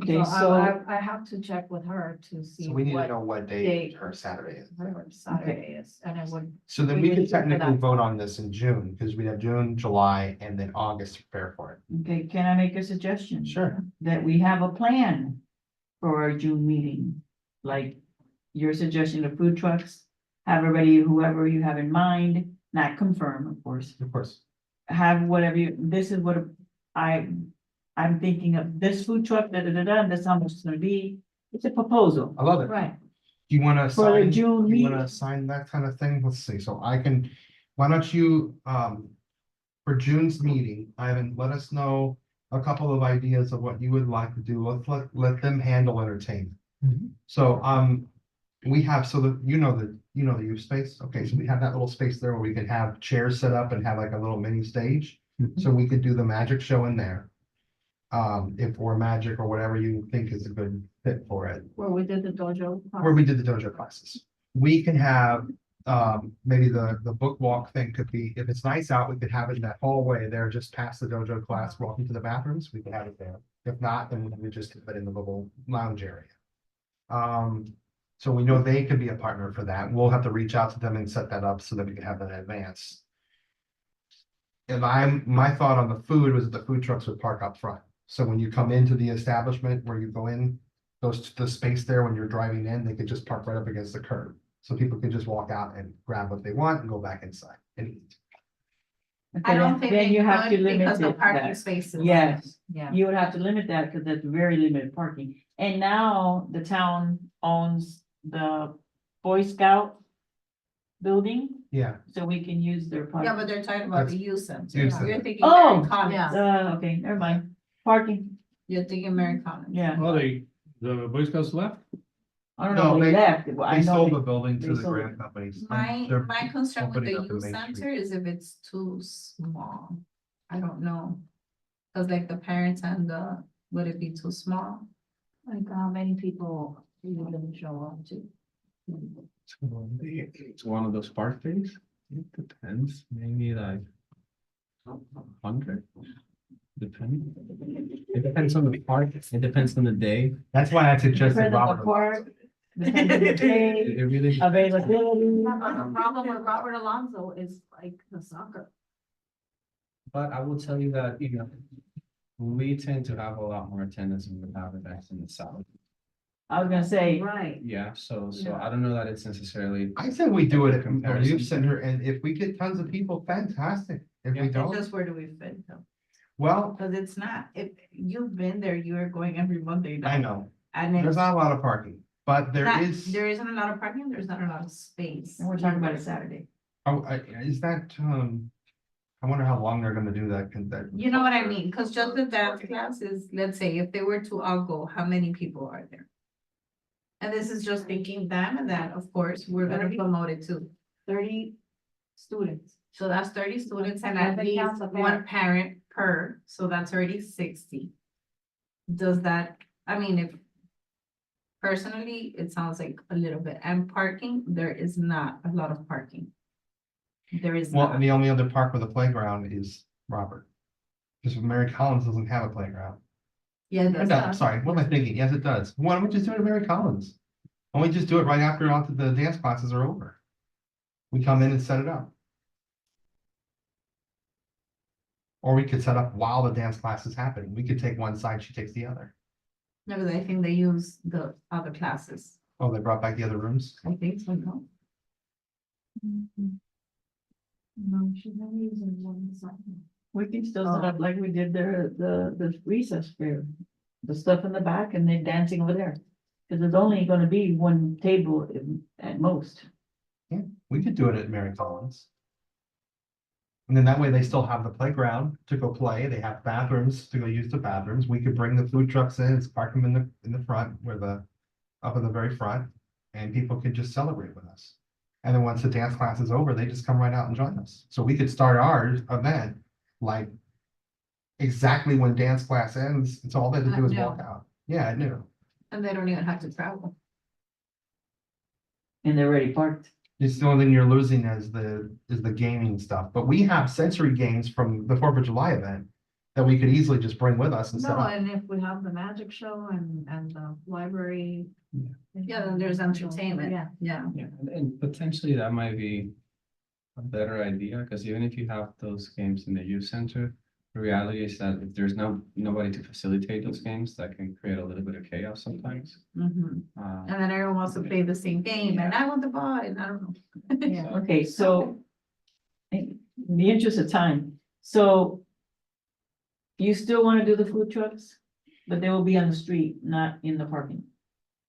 Okay,
I
so,
have to check with her to see
So we need to
what
know what day
day-
her Saturday is.
her Saturday is, and I would,
So then
we
we
would
could
shoot for
technically
that.
vote on this in June, because we have June, July, and then August to prepare for it.
okay, can I make a suggestion?
Sure.
That we have a plan for our June meeting, like your suggestion of food trucks, have already whoever you have in mind, not confirm, of course.
Of course.
Have whatever you, this is what I'm thinking of this food truck, and this is how much it's gonna be. It's a proposal.
I love it.
right,
Do you want to
For the
sign,
June
you want to
meeting.
sign that kind of thing? Let's see, so I can, why don't you, for June's meeting, Ivan, let us know a couple of ideas of what you would like to do. Let's let them handle entertainment. So, we have, so that, you know, the youth space. Okay, so we have that little space there where we can have chairs set up and have like a little mini stage. So we could do the magic show in there. If or magic or whatever you think is a good fit for it,
where we did the dojo.
where we did the dojo classes. We can have, maybe the book walk thing could be, if it's nice out, we could have it in that hallway there, just past the dojo class, walking to the bathrooms, we can have it there. If not, then we just have it in the little lounge area. So we know they could be a partner for that. We'll have to reach out to them and set that up so that we can have that in advance. My thought on the food was that the food trucks would park up front. So when you come into the establishment where you go in, the space there when you're driving in, they could just park right up against the curb. So people can just walk out and grab what they want and go back inside and eat.
I don't think
Then
they
you have to
could
limit
because the
it
parking
that.
spaces.
Yes,
Yeah,
you would have to limit that because that's very limited parking. And now the town owns the Boy Scout building,
Yeah,
so we can use their
Yeah,
parking.
but they're talking about the youth center.
Youth
You're
center.
thinking
Oh,
Americana.
yeah.
Okay, never mind. Parking,
You're thinking Americana.
yeah.
Oh, the Boy Scouts left?
I don't
No,
know, if they
they-
left. Well, I
they
know
sold
they-
the building
they
to the
sold
grant
it.
companies.
My concern with
opening
the
up in
youth
Main Street.
center is if it's too small. I don't know. Cause like the parents and would it be too small?
like how many people you can show up to?
It's one of those park days. It depends, maybe like 100. Depends. It depends on the park. It depends on the day.
That's why I suggested
Depends on the
Robert.
park, depends on the day,
It really.
availability.
The problem with Robert Alonso is like the soccer.
But I will tell you that, we tend to have a lot more attendance when we have events in the south.
I was gonna say,
Right.
Yeah, so
Yeah.
I don't know that it's necessarily.
I say we do it at our
Comparison.
youth center, and if we get tons of people, fantastic. If we
Yeah.
don't,
Just where do we fit them?
well,
Cause it's not, if you've been there, you're going every Monday.
I know,
And
there's
it's
not a lot of parking, but there
not,
is.
there isn't a lot of parking, there's not a lot of space.
and we're talking about a Saturday.
Oh, is that, I wonder how long they're gonna do that,
You know what I mean? Cause just the dance classes, let's say if they were to all go, how many people are there? And this is just thinking them and that, of course, we're gonna
30.
promote it too.
30 students.
So that's 30 students and at
That
least
counts a
one parent per, so that's already 60. Does that, I mean, if personally, it sounds like a little bit, and parking, there is not a lot of parking.
There is
Well,
not.
and the only other park with a playground is Robert. Because Mary Collins doesn't have a playground.
Yeah,
Or no, sorry, what am I thinking? Yes, it does. Why don't we just do it at Mary Collins? Why don't we just do it right after the dance classes are over? We come in and set it up. Or we could set up while the dance class is happening. We could take one side, she takes the other.
No, because I think they use the other classes.
Oh, they brought back the other rooms?
I think so, no?
No, she's not using one side.
We can still set up like we did the recess fair. The stuff in the back and they're dancing over there. Cause there's only gonna be one table at most.
We could do it at Mary Collins. And then that way they still have the playground to go play. They have bathrooms to go use the bathrooms. We could bring the food trucks in, park them in the front up in the very front. And people could just celebrate with us. And then once the dance class is over, they just come right out and join us. So we could start our event like exactly when dance class ends. It's all they have to do is walk out. Yeah, I knew.
And they don't even have to travel.
And they're already parked.
It's the only thing you're losing is the gaming stuff, but we have sensory games from the 4th of July event. That we could easily just bring with us and set
No,
up.
and if we have the magic show and the library.
Yeah, then there's entertainment.
Yeah.
Yeah.
Yeah, and potentially that might be a better idea, because even if you have those games in the youth center, the reality is that if there's nobody to facilitate those games, that can create a little bit of chaos sometimes.
And then everyone wants to play the same game and I want the ball and I don't know.
Yeah.
Okay, so. In the interest of time, so. You still wanna do the food trucks, but they will be on the street, not in the parking.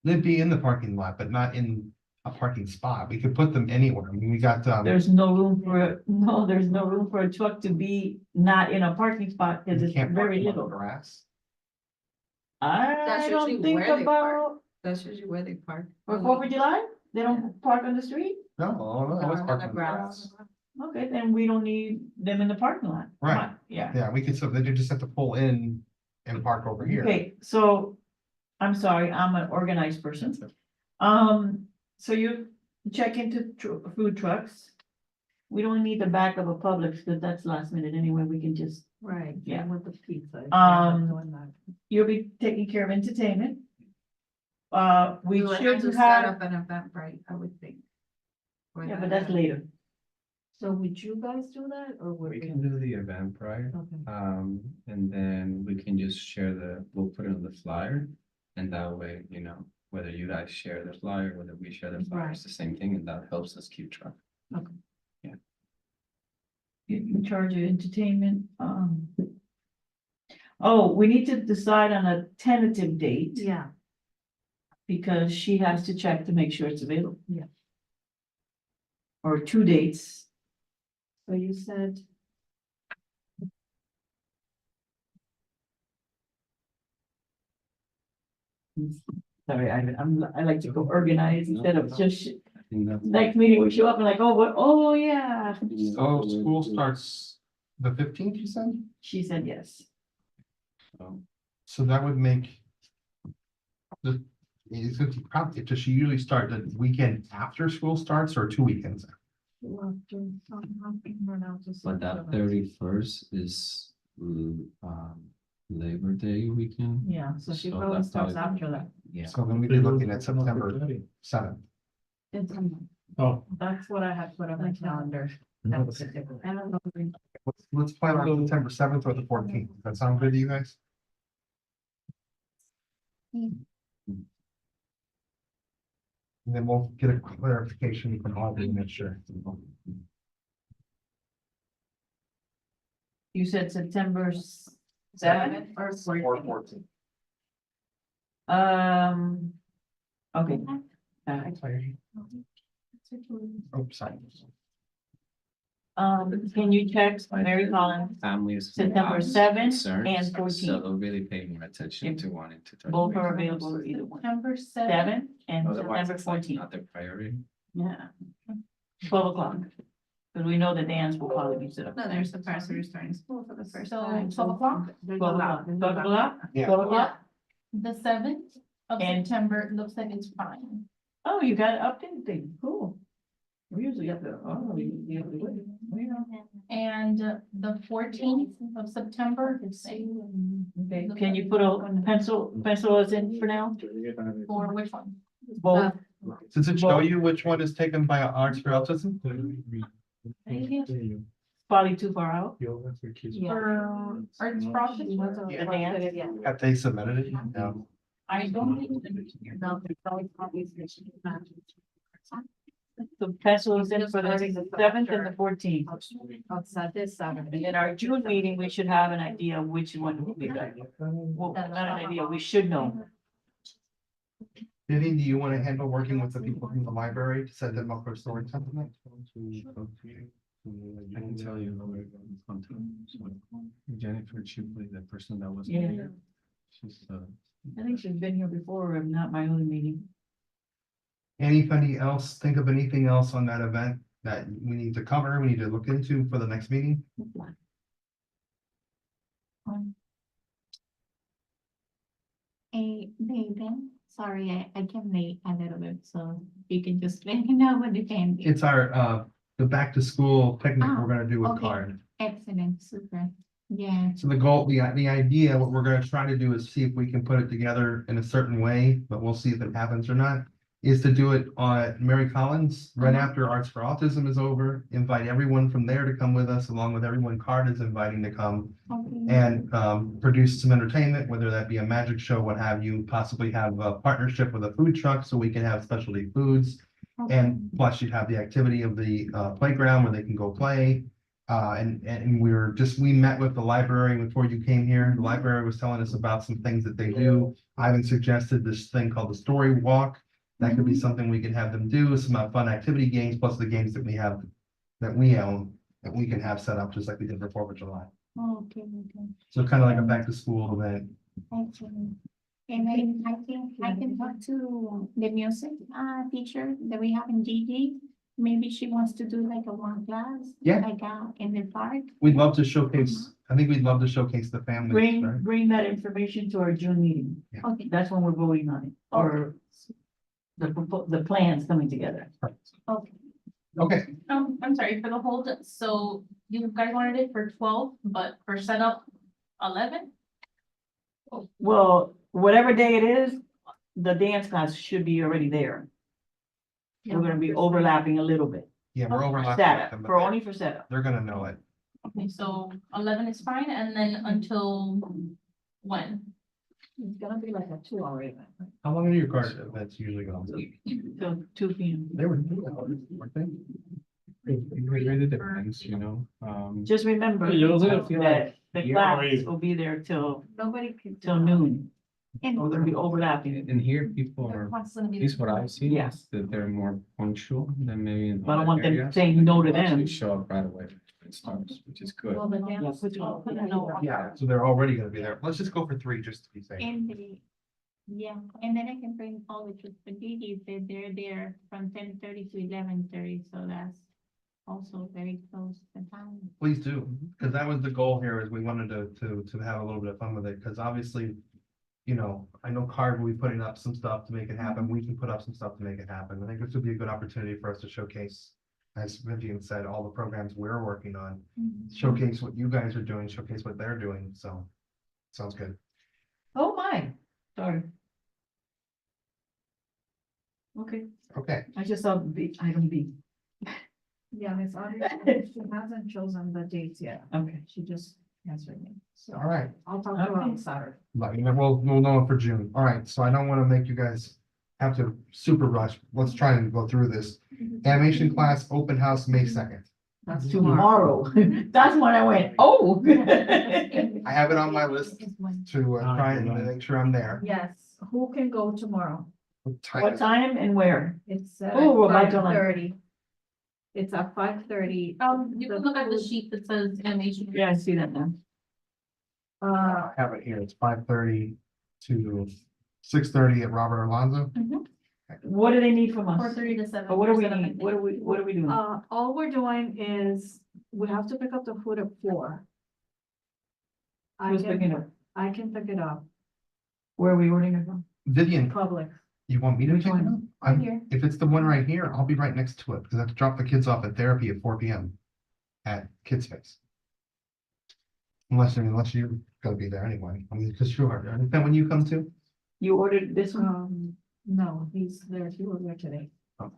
They'd be in the parking lot, but not in a parking spot. We could put them anywhere. I mean, we got,
There's no room there's no room for a truck to be not in a parking spot, cause
you
it's
can't park
very
them on the
little.
grass.
That's
I don't
usually
think
where they park.
about,
That's usually where they park.
for 4th of July, they don't park on the street?
No, I was
On
parking
the
on the grass.
Okay, then we don't need them in the parking lot.
Right.
Yeah,
Yeah, we could, so they just have to pull in and park over here.
okay, so, I'm sorry, I'm an organized person. So you check into food trucks. We don't need the back of a Publix, because that's last minute anyway, we can just,
Right.
Yeah.
With the pizza.
Um, you'll be taking care of entertainment. We
would
should
to set
have,
up an event, right, I would think. For
yeah,
that
but that's
event.
later.
So would you guys do that or would
We
we?
can do the event prior,
Okay.
and then we can just we'll put it on the flyer. And that way, whether you guys share the flyer, whether we share the flyer, it's the same thing, and that helps us keep track.
In charge of entertainment, Oh, we need to decide on a tentative date,
Yeah.
because she has to check to make sure it's available.
Yeah.
Or 2 dates.
So you said.
Sorry, I like to go organize instead of just,
I think that's.
next meeting we show up and like, oh, what, oh, yeah.
So school starts the 15th, you said?
She said yes.
So that would make. It's going to probably, does she usually start the weekend after school starts or 2 weekends?
But that 31st is, Labor Day weekend.
Yeah, so she
So
probably
that's
starts
probably-
after that.
Yeah.
So then we'd be looking at September 7th.
Oh,
That's what I had put on my calendar. That's it. I don't know.
Let's plan on September 7th or the 14th. Does that sound good to you guys? And then we'll get a clarification from Audrey to make sure.
You said September 7th or
Or 14th.
Okay.
Oh, sorry.
Can you check Mary Collins,
Families.
September
have
7th
concerns,
and
So
14th.
they'll really pay more attention to wanting to. touch
Both
base.
are available either one.
September 7th.
7th and
Otherwise,
September
it's like
14th.
not their priority.
Yeah. 12 o'clock. Because we know the dance will probably be set up.
No, there's the parents who are starting school for the first
So
time.
12 o'clock?
12 o'clock. 12 o'clock?
Yeah.
12 o'clock?
The 7th of
And-
September, it looks like it's fine.
Oh, you got an update thing. Cool. We usually have to, oh, we have to wait. We know.
And the 14th of September,
Okay, can you put a pencil us in for now?
for which one?
Both,
Does it show you which one is taken by Arts for Autism?
probably too far out.
For arts project?
Have they submitted it? No.
I don't think.
The pencil is in for the 7th and the 14th.
Outside this Saturday.
In our June meeting, we should have an idea of which one will be better. Well, not an idea, we should know.
Vivian, do you want to handle working with the people from the library to set them up for story time tonight?
I can tell you. Jennifer Chipley, the person that was.
Yeah.
She's,
I think she's been here before, if not my only meeting.
Anybody else think of anything else on that event that we need to cover, we need to look into for the next meeting?
Nathan, sorry, I came late a little bit, so you can just let me know when you can.
It's our, the back to school picnic we're gonna do with
okay.
card.
Excellent, super, yeah.
So the goal, the idea, what we're gonna try to do is see if we can put it together in a certain way, but we'll see if it happens or not. Is to do it on Mary Collins, right after Arts for Autism is over, invite everyone from there to come with us, along with everyone Card is inviting to come. And produce some entertainment, whether that be a magic show, what have you, possibly have a partnership with a food truck so we can have specialty foods. And plus you'd have the activity of the playground where they can go play. And we met with the library before you came here. The library was telling us about some things that they do. Ivan suggested this thing called the Story Walk. That could be something we can have them do, some fun activity games, plus the games that we have, that we own, that we can have set up just like we did for 4th of July.
Okay, okay,
So kind of like a back to school event.
excellent. And then I think I can talk to the music teacher that we have in Gigi. Maybe she wants to do like a one class.
Yeah.
Like in the park.
We'd love to showcase, I think we'd love to showcase the families, right?
Bring that information to our June meeting.
Okay,
That's when we're voting on it, or the plans coming together.
okay.
Okay,
I'm sorry for the hold. So you guys wanted it for 12, but for setup 11?
Well, whatever day it is, the dance class should be already there. We're gonna be overlapping a little bit.
yeah, we're overlapping with
Setup,
them,
for
but
only for setup.
they're gonna know it.
Okay, so 11 is fine, and then until when?
It's gonna be like a 2-hour event.
How long are your card events usually going?
Till 2 p.m.
They were, weren't they?
It really depends, you know,
Just remember
Yeah, you also feel
that the
you're
class
already-
will be there till
Nobody can.
noon.
And
We're gonna be overlapping.
and here people are, at least what I've seen,
Yes.
is that they're more punctual than maybe in.
But I don't
other
want them
areas.
saying no to
They actually
them.
Show up right away when it starts, which is good.
Well, the dance.
Yeah, so they're already gonna be there. Let's just go for 3 just to be safe.
And yeah, and then I can bring all the troops for Gigi, they're there from 10:30 to 11:30, so that's also very close to time.
Please do, because that was the goal here, is we wanted to have a little bit of fun with it, because obviously, you know, I know Card will be putting up some stuff to make it happen. We can put up some stuff to make it happen. I think this would be a good opportunity for us to showcase, as Vivian said, all the programs we're working on, showcase what you guys are doing, showcase what they're doing, so sounds good.
Oh, my, sorry. Okay,
Okay,
I just saw item B.
Yeah, Miss Audrey, she hasn't chosen the dates yet.
Okay.
She just answered me. So
all right.
I'll talk to her on Saturday.
But, you know, we'll know it for June. All right, so I don't want to make you guys have to super rush. Let's try and go through this. Animation class, open house, May 2nd.
That's
Tomorrow, that's when I went, oh.
I have it on my list to try and make sure I'm there.
Yes, who can go tomorrow?
What time and where?
It's at
Oh, we're about to-
5:30. It's at 5:30.
You can look at the sheet that says animation.
Yeah, I see that now.
I have it here. It's 5:30 to 6:30 at Robert Alonzo.
What do they need from us?
4:30 to 7.
Or what do we
for setup
need?
and
What are we doing?
All we're doing is, we have to pick up the food at 4.
Who's picking it up?
I can pick it up,
Where are we ordering it from?
Vivian,
public.
You want me to
Which
pick it
one?
up?
Right here.
If it's the one right here, I'll be right next to it, because I have to drop the kids off at therapy at 4 p.m. at Kids Space. Unless you're gonna be there anyway, I mean, because sure, is that when you come to?
You ordered this one?
No, he's there, he was there today.
Oh.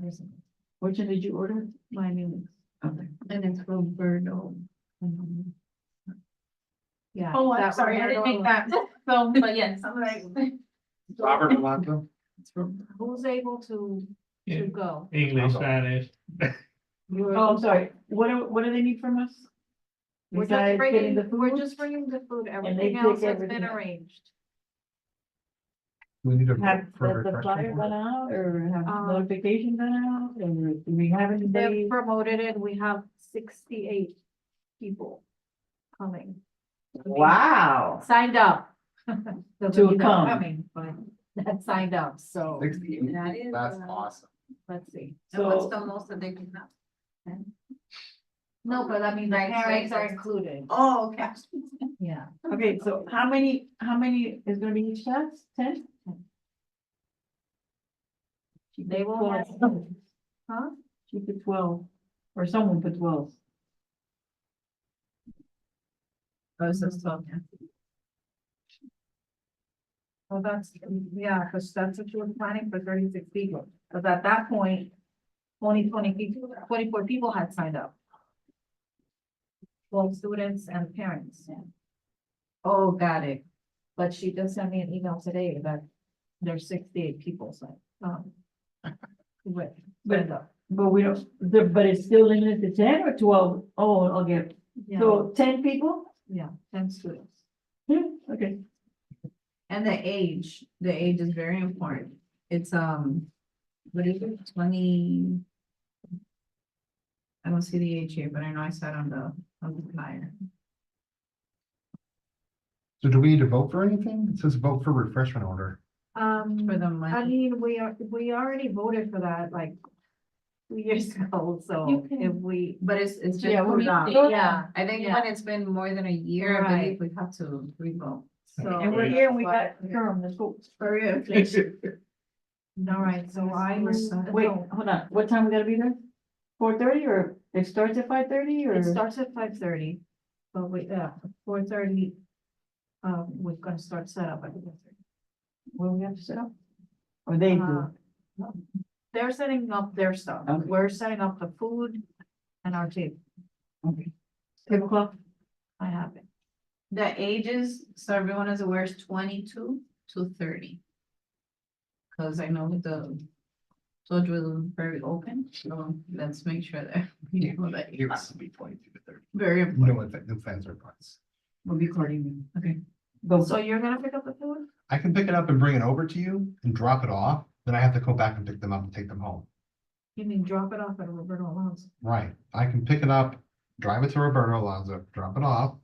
Which one did you order?
My new,
Okay.
and it's Roberto. Yeah.
Oh, I'm
that
sorry, I didn't
Roberto-
make that film, but yes.
I'm like,
Robert Alonso?
who's able
Yeah.
to go?
English,
I'll go.
Spanish.
Oh, I'm sorry. What do they need from us?
We're
Besides
just
getting
bringing,
the
we're
food?
just bringing the food,
they
everything
take
else has
everything.
been arranged.
We need to vote
Have
for
the flyer
refreshment.
gone out or have
Um,
notification gone out or do we have anybody?
They've promoted it, we have 68 people coming.
Wow.
Signed up. Doesn't
To
mean they're
come.
coming, but that signed up, so
68,
That is,
that's awesome.
let's see.
And what's
So,
the most that they can have?
No, but I mean, the
Right,
parents
right,
are
right.
included,
Oh, okay.
yeah.
okay, so how many is gonna be each class? 10?
They will have, huh?
She put 12, or someone put 12.
Oh, so it's 12, yeah.
Well, that's, yeah, because that's what you were planning for 36 people, because at that point, only 24 people had signed up. 12 students and parents.
Oh, got it.
But she just sent me an email today that there's 68 people, so, with, signed up.
But we don't, but it's still limited to 10 or 12? Oh, I'll get,
Yeah,
so 10 people?
yeah, 10 students.
Okay.
And the age is very important. It's, what is it, 20? I don't see the age here, but I know I saw it on the flyer.
So do we need to vote for anything? It says vote for refreshment order.
For the
I
money.
mean, we already voted for that like 2 years ago, so
You can-
if we,
But it's just.
Yeah, we're not.
Yeah, I think
Yeah.
when it's been more than a year, I
Right.
believe we have to revote.
so.
And we're here and we got Durham, let's go.
All right, so I.
Wait, hold on, what time we gotta be there? 4:30 or it starts at 5:30 or?
It starts at 5:30, but we, 4:30. We're gonna start setup at 4:30.
Where we have to set up? Or they do?
They're setting up their stuff.
Okay.
We're setting up the food and our table.
Okay. 10 o'clock?
I have it.
The ages, so everyone is aware, is 22 to 30. Cause I know the George was very open, so let's make sure that. we know that
It has to be 22 to 30.
Very important.
No fans or points.
We'll be recording, okay. Go.
So you're gonna pick up the food?
I can pick it up and bring it over to you and drop it off, then I have to go back and pick them up and take them home.
You mean drop it off at Roberto Alonso?
Right, I can pick it up, drive it to Roberto Alonso, drop it off.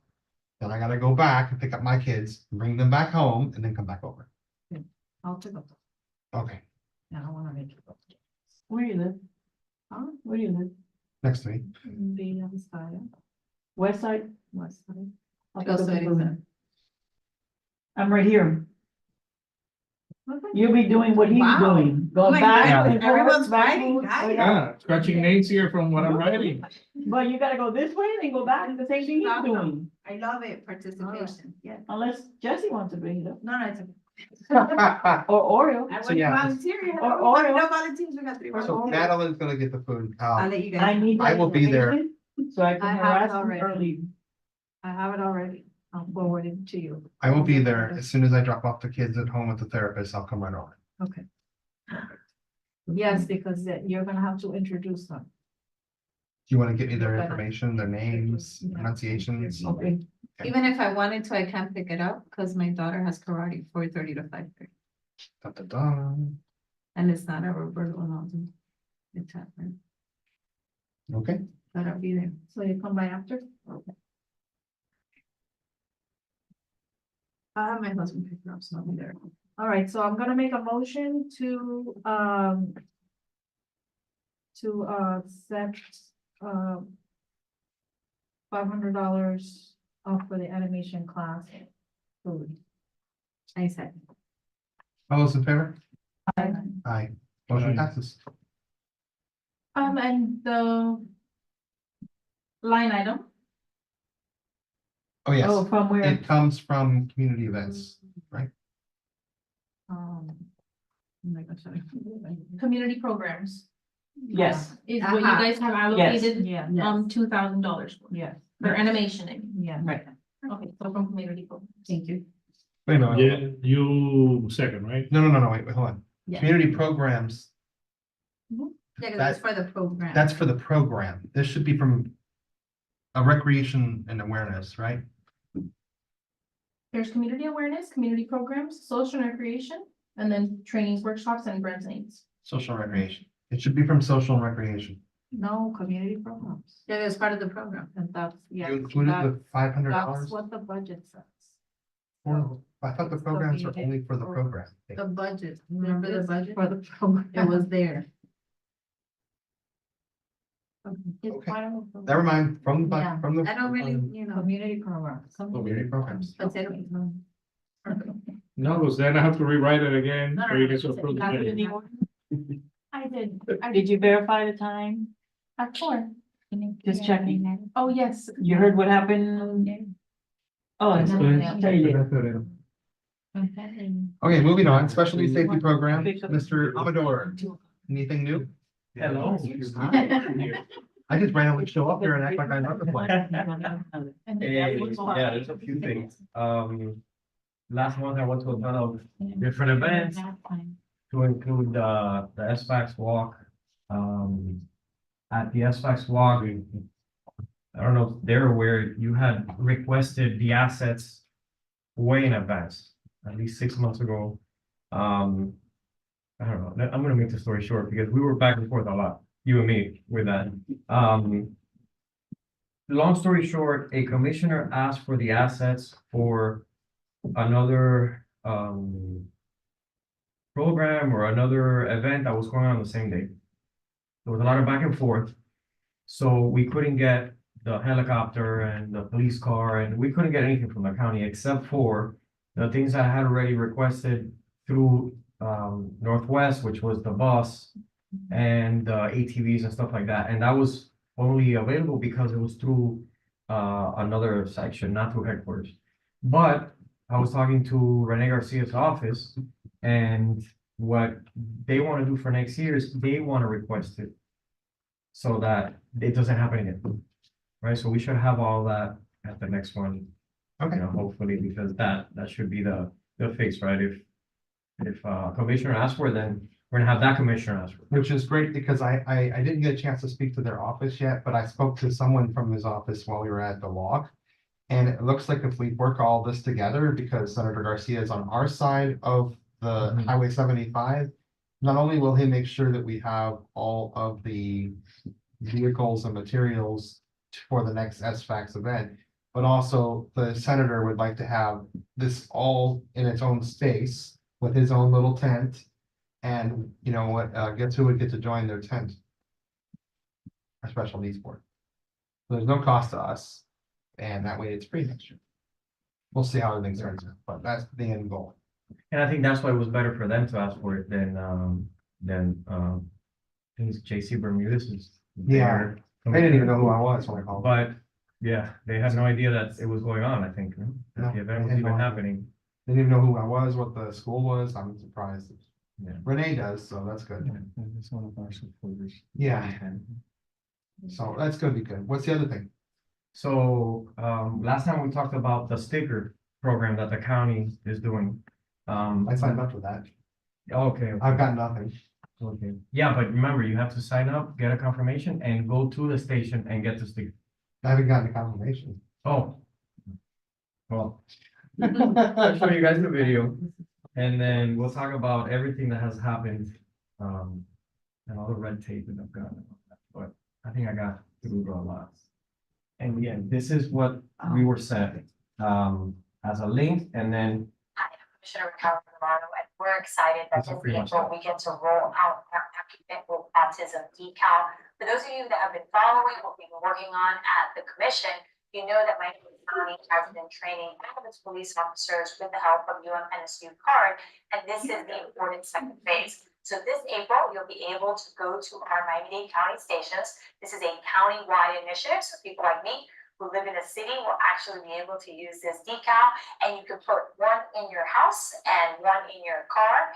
Then I gotta go back and pick up my kids, bring them back home, and then come back over.
I'll pick up.
Okay,
I don't wanna make it.
Where you live?
Huh?
Where do you live?
next to me.
Be on the side,
West side?
west side.
I'll
Go
pick up the
study
food.
center.
I'm right here.
Okay.
You'll be doing what he's
Wow.
doing.
Oh
Go
my
back
God,
and forth,
everyone's
back
fighting,
forth.
guys.
Yeah, scratching names here from what I'm writing.
But you gotta go this way and go back, the same thing he's doing,
I love it, participation, yeah.
unless Jesse wants to bring it up,
No, it's okay.
or Oreo.
I
So,
would
yeah.
volunteer. You
Or
have
Oreo.
no volunteers, we got 3
Or
So
volunteers.
Madeline's gonna get the food.
I'll let you
I
guys.
need.
I
that
will be there.
information So I
I
can
have it
harass him
already.
early.
I have it already. I'll forward it to you.
I will be there. As soon as I drop off the kids at home with the therapist, I'll come right over.
Okay. Yes, because you're gonna have to introduce them.
Do you want to get me their
Okay.
information, their names,
Yeah.
pronunciations?
Okay.
Even if I wanted to, I can't pick it up because my daughter has karate 4:30 to 5:30.
Da, da, da.
And it's not a Roberto Alonso. It's happening,
Okay,
but I'll be there.
So you come by after?
I'll have my husband pick it up, so I'll be there.
All right, so I'm gonna make a motion to set $500 off for the animation class food.
I said.
all those in favor? Aye. Motion
Aye.
passes.
And the line item,
Oh, yes,
Oh, from where?
it comes from community events, right?
oh my gosh, sorry. Community programs
Yes,
is what you guys have allocated,
Yeah,
$2,000 for,
yes,
for animation.
yeah.
right.
Okay, so from community programs. Thank you.
Wait a minute, wait,
Yeah, you second, right?
no, wait, hold on.
Yeah.
Community programs,
Yeah, 'cause
That-
it's for the program.
that's for the program. This should be from a recreation and awareness, right?
There's community awareness, community programs, social and recreation, and then trainings, workshops, and grants and aids.
Social and recreation. It should be from social and recreation.
No, community programs.
Yeah, it's part of the program.
And that's, yeah.
You included the $500?
That's what the budget says.
I thought the programs are only for the program.
The budget, remember the budget?
For the program.
It was there.
It's
Okay.
part of the program.
Never mind, from the,
Yeah.
from the.
I don't really, you know.
Community programs.
Community programs.
Consider it.
No, because then I have to rewrite it again.
No,
so
no,
you
no,
can approve
not
it.
really.
I did.
Did you verify the time?
Of course.
Just checking.
Oh, yes.
You heard what happened? Oh, it's good. I'll tell you.
Okay, moving on, specialty safety program, Mr. Amador, anything new?
Hello.
I just randomly show up here and act like I know the place.
Yeah, there's a few things. Last month I went to a ton of different events to include the SFAX walk. At the SFAX walk, I don't know if they're aware, you had requested the assets way in advance, at least 6 months ago. I don't know, I'm gonna make the story short because we were back and forth a lot, you and me, with that. Long story short, a commissioner asked for the assets for another program or another event that was going on the same day. There was a lot of back and forth. So we couldn't get the helicopter and the police car, and we couldn't get anything from the county except for the things I had already requested through Northwest, which was the bus and ATVs and stuff like that. And that was only available because it was through another section, not through headquarters. But I was talking to Rene Garcia's office, and what they want to do for next year is they want to request it so that it doesn't happen again. Right, so we should have all that at the next one,
Okay,
hopefully, because that should be the fix, right? If commissioner asks for it, then we're gonna have that commissioner ask for it.
which is great because I didn't get a chance to speak to their office yet, but I spoke to someone from his office while we were at the walk. And it looks like if we work all this together, because Senator Garcia is on our side of the
Mhm.
Highway 75, not only will he make sure that we have all of the vehicles and materials for the next SFAX event, but also the senator would like to have this all in its own space with his own little tent. And you know what, guess who would get to join their tent? Our special needs board. There's no cost to us, and that way it's free next year. We'll see how everything turns out, but that's the end goal.
And I think that's why it was better for them to ask for it than I think it's JC Bermudez is.
Yeah, They didn't even know who I was when I called.
But, yeah, they had no idea that it was going on, I think, no? That the
No,
event was
they had
even
no idea.
happening.
They didn't even know who I was, what the school was. I'm surprised.
Yeah.
Renee does, so that's good.
It's one of our supporters.
Yeah, so that's gonna be good. What's the other thing?
So, last time we talked about the sticker program that the county is doing.
I signed up for that.
Okay.
I've got nothing.
Okay, yeah, but remember, you have to sign up, get a confirmation, and go to the station and get the sticker.
I haven't gotten a confirmation.
Oh. Well. I'll show you guys the video, and then we'll talk about everything that has happened, and all the red tape that I've gotten. But I think I got through a lot. And yeah, this is what we were sent, as a link, and then
Hi, I'm Commissioner Ricardo Romano, and we're excited that
That's
this
pretty much
April we get to roll out our Academic Autism decal. For those of you that have been following what we've been working on at the commission, you know that my name is County has been training all of its police officers with the help of UMNSU card, and this is the important second phase. So this April, you'll be able to go to our Miami-Dade County stations. This is a county-wide initiative, so people like me who live in a city will actually be able to use this decal, and you can put one in your house and one in your car.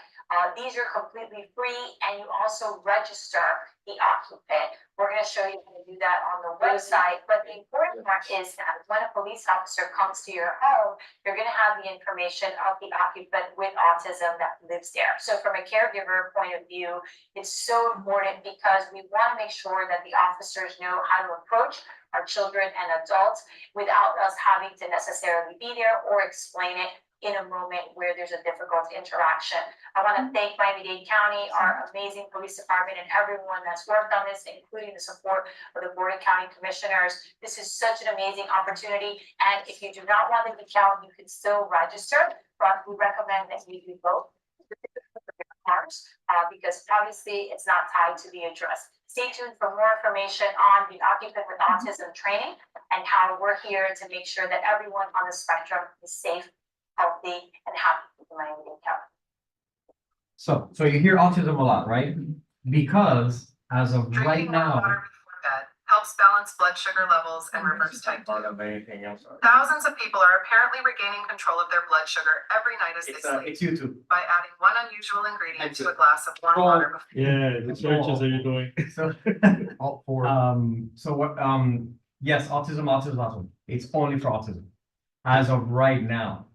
These are completely free, and you also register the occupant. We're going to show you how to do that on the website, but the important part is that when a police officer comes to your home, you're going to have the information of the occupant with autism that lives there. So from a caregiver point of view, it's so important because we want to make sure that the officers know how to approach our children and adults without us having to necessarily be there or explain it in a moment where there's a difficult interaction. I want to thank Miami-Dade County, our amazing police department, and everyone that's worked on this, including the support of the Board of County Commissioners. This is such an amazing opportunity, and if you do not want the decal, you can still register, but we recommend that you do both. Because obviously it's not tied to the address. Stay tuned for more information on the occupant with autism training and how we're here to make sure that everyone on the spectrum is safe, healthy, and happy with Miami-Dade County.
So you hear autism a lot, right? Because as of right
Drinking more
now.
water before bed helps balance blood sugar levels and reverse type 2.
Anything else?
Thousands of people are apparently regaining control of their blood sugar every night as they sleep
It's YouTube.
by adding one unusual ingredient to a glass of warm water before.
Yeah, the searches that you're doing.
So,
All four.
so what, yes, autism. It's only for autism. As of right now.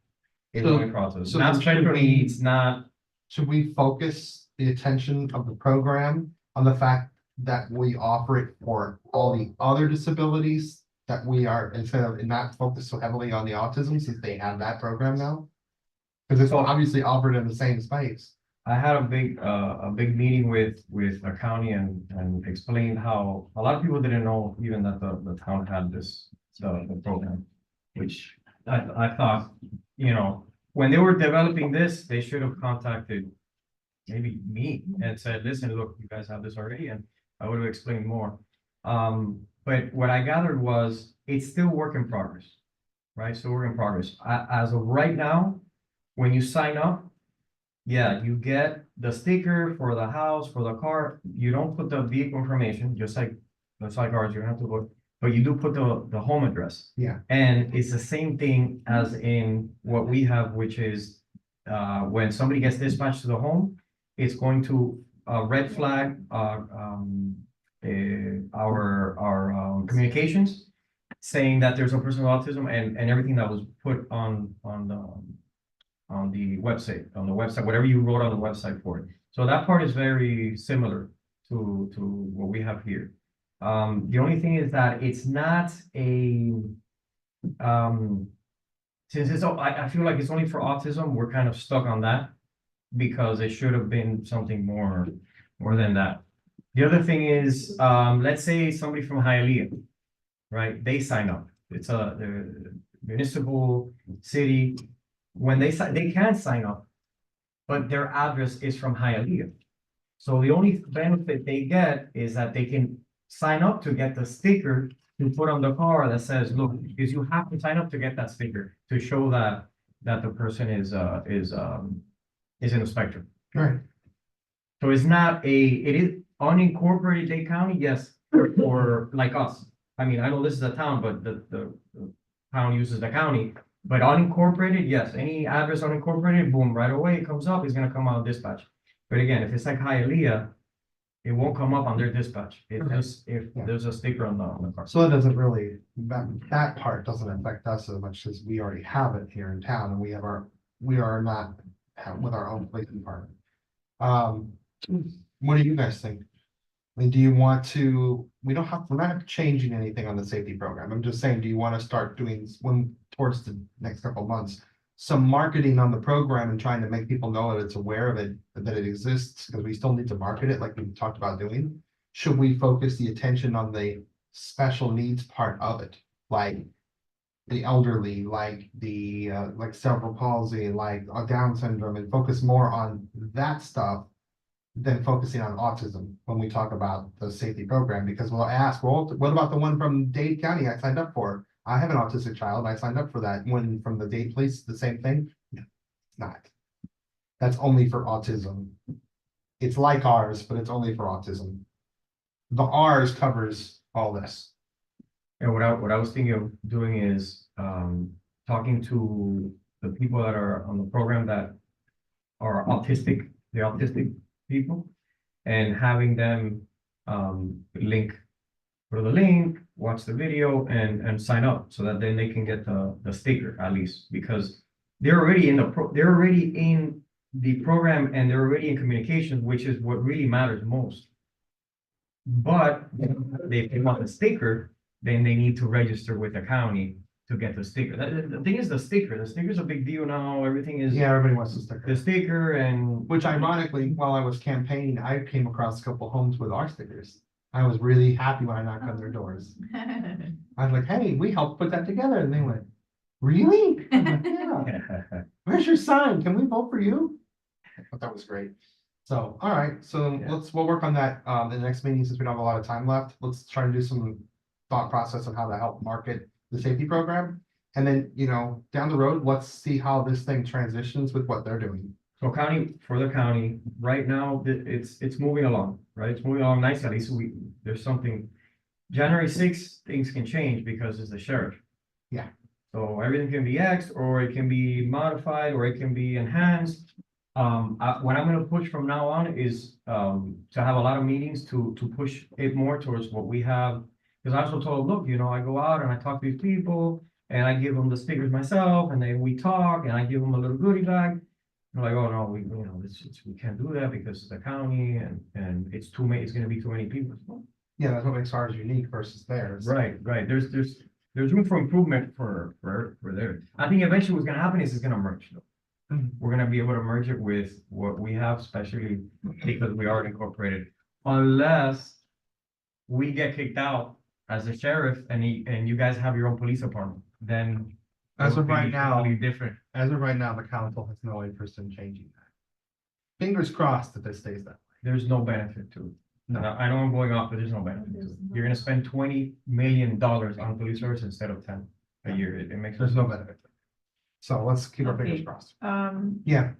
It's
So-
only for autism.
so
Not
should
spectrum
we-
needs, not,
Should we focus the attention of the program on the fact that we offer it for all the other disabilities that we are, instead of not focus so heavily on the autism since they have that program now? Because it's obviously offered in the same space.
I had a big meeting with the county and explained how a lot of people didn't know even that the town had this, the program. Which I thought, when they were developing this, they should have contacted maybe me and said, listen, look, you guys have this already, and I would have explained more. But what I gathered was it's still work in progress, right? Still work in progress. As of right now, when you sign up, yeah, you get the sticker for the house, for the car. You don't put the vehicle information, just like ours, you don't have to put, but you do put the home address.
Yeah.
And it's the same thing as in what we have, which is when somebody gets dispatched to the home, it's going to red flag our communications, saying that there's a person with autism and everything that was put on the website, whatever you wrote on the website for it. So that part is very similar to what we have here. The only thing is that it's not a, since it's, I feel like it's only for autism, we're kind of stuck on that because it should have been something more than that. The other thing is, let's say somebody from Hialeah, right? They sign up. It's the municipal city. When they can sign up, but their address is from Hialeah. So the only benefit they get is that they can sign up to get the sticker to put on the car that says, look, because you have to sign up to get that sticker to show that the person is in the spectrum.
Right.
So it's not it is unincorporated Dade County, yes, or like us. I mean, I know this is a town, but the town uses the county. But unincorporated, yes, any address unincorporated, boom, right away it comes up, it's gonna come out dispatch. But again, if it's like Hialeah, it won't come up on their dispatch. It's
Okay.
just if
Yeah.
there's a sticker on the car.
So it doesn't really, that part doesn't affect us as much as we already have it here in town and we are not with our own police department. What do you guys think? I mean, do you want to, we're not changing anything on the safety program. I'm just saying, do you want to start doing, when towards the next couple of months, some marketing on the program and trying to make people know that it's aware of it, that it exists, because we still need to market it like we talked about doing. Should we focus the attention on the special needs part of it, like the elderly, like the like cerebral palsy, like Down syndrome, and focus more on that stuff than focusing on autism when we talk about the safety program? Because we'll ask, well, what about the one from Dade County I signed up for? I have an autistic child. I signed up for that when from the date place, the same thing. No, it's not. That's only for autism. It's like ours, but it's only for autism. The ours covers all this.
And what I was thinking of doing is, talking to the people that are on the program that are autistic, the autistic people, and having them, link, go to the link, watch the video and sign up so that then they can get the sticker at least, because they're already in they're already in the program and they're already in communication, which is what really matters most. But if they want the sticker, then they need to register with the county to get the sticker. The thing is the sticker's a big deal now. Everything is
Yeah, everybody wants to sticker.
the sticker and.
Which ironically, while I was campaigning, I came across a couple homes with our stickers. I was really happy when I knocked on their doors. I was like, hey, we helped put that together. And they went, really? I'm like, yeah. Where's your sign? Can we vote for you? I thought that was great. So, all right, so
Yeah.
we'll work on that, in the next meeting, since we don't have a lot of time left. Let's try to do some thought process on how to help market the safety program. And then, down the road, let's see how this thing transitions with what they're doing.
So for the county, right now, it's moving along, right? It's moving along nicely. At least there's something. January 6th, things can change because it's the sheriff.
Yeah.
So everything can be X, or it can be modified, or it can be enhanced. What I'm gonna push from now on is, to have a lot of meetings to push it more towards what we have. Because I also told, look, I go out and I talk to these people and I give them the stickers myself, and then we talk and I give them a little goodie bag. They're like, oh, no, we can't do that because it's the county and it's too many, it's gonna be too many people.
Yeah, that's what makes ours unique versus theirs.
Right. There's room for improvement for there. I think eventually what's gonna happen is it's gonna merge though.
Mhm.
We're gonna be able to merge it with what we have, especially because we are incorporated. Unless we get kicked out as a sheriff and you guys have your own police department, then.
As
it would
of right
be
now,
totally different.
As of right now, the council has no interest in changing that. Fingers crossed that this stays that way.
There's no benefit to it.
No.
I know I'm going off, but there's no benefit to it. You're gonna spend $20 million on police service instead of 10 a year. It makes.
There's no benefit. So let's keep our fingers
Okay.
crossed. Yeah.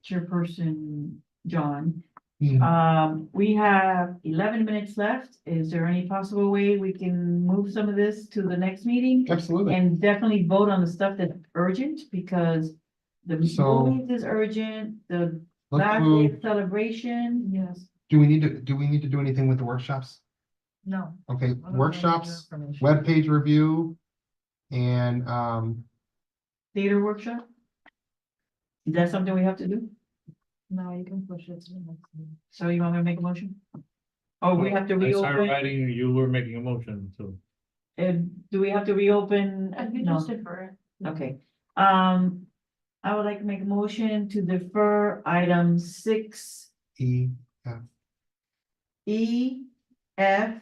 Chairperson John,
Mhm.
we have 11 minutes left. Is there any possible way we can move some of this to the next meeting?
Absolutely.
And definitely vote on the stuff that's urgent, because the
So-
movies is urgent, the
Let's
last day
move,
of celebration.
Yes,
do we need to do anything with the workshops?
no.
Okay,
I don't know
workshops,
your information.
webpage review, and,
Theater workshop? Is that something we have to do?
No, you can push it to the next meeting.
So you want me to make a motion? Oh, we have to
I started
reopen,
writing, you were making a motion, so.
do we have to reopen?
You
No.
just defer it.
Okay, I would like to make a motion to defer item 6E, F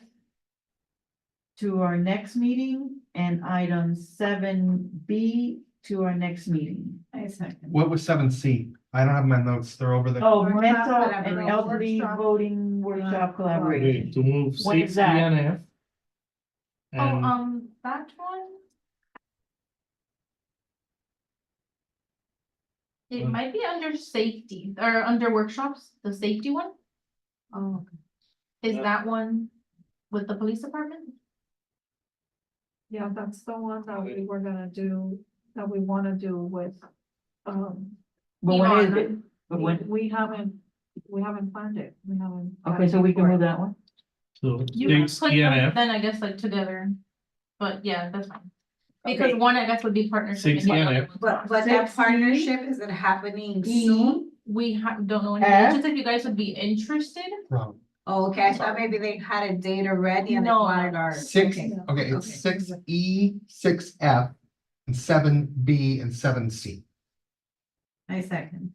to our next meeting, and item 7B to our next meeting.
I second.
what was 7C? I don't have my notes. They're over there.
Oh,
Workshop
mental and
collaboration.
elderly
Workshop.
voting workshop
Okay,
collaboration.
to move
What is
6
that?
ENF. And
That one? It
Mm.
might be under safety or under workshops, the safety one.
Oh,
Is
Yeah.
that one with the police department?
yeah, that's the one that we were gonna do, that we wanna do with,
But when is
Ivana.
it? But when,
we haven't planned it, we haven't.
okay, so we can move that one?
so
You can
6
put them
ENF,
then I guess like together, but yeah, that's fine.
Okay.
Because one I guess would be partnership.
Six
and the other
ENF.
one's
But
not.
that
6E.
partnership, is it happening
E.
soon?
We don't know,
F.
just if you guys would be interested.
Wrong.
Oh, okay, I thought maybe they had a date already and they
No.
wanted our.
Six,
okay.
okay, it's
Okay.
6E, 6F, and 7B and 7C.
I second.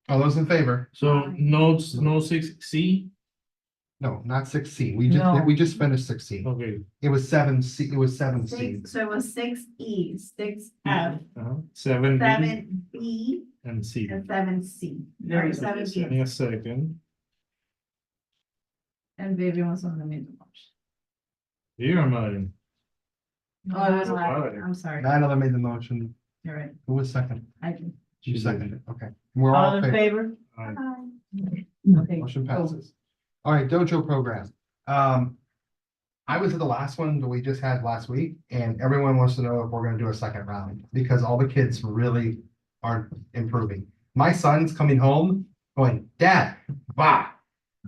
All those in favor?
so no 6C,
No, not 6C.
No.
We just finished 6C.
okay.
It was 7C, it was 7C.
So it was 6E, 6F,
7B
7B,
and C.
and 7C.
There we
Or
go.
7B.
Give me a second.
And Vivian was on the middle.
Here am I.
Oh, it was
Alright.
I'm sorry.
Nyla made the motion.
You're right.
Who was second?
I can.
You seconded, okay. We're
All
all
in
in favor.
favor? Okay.
Motion passes. All right, dojo program. I was at the last one that we just had last week, and everyone wants to know if we're gonna do a second round, because all the kids really aren't improving. My son's coming home going, Dad, wow,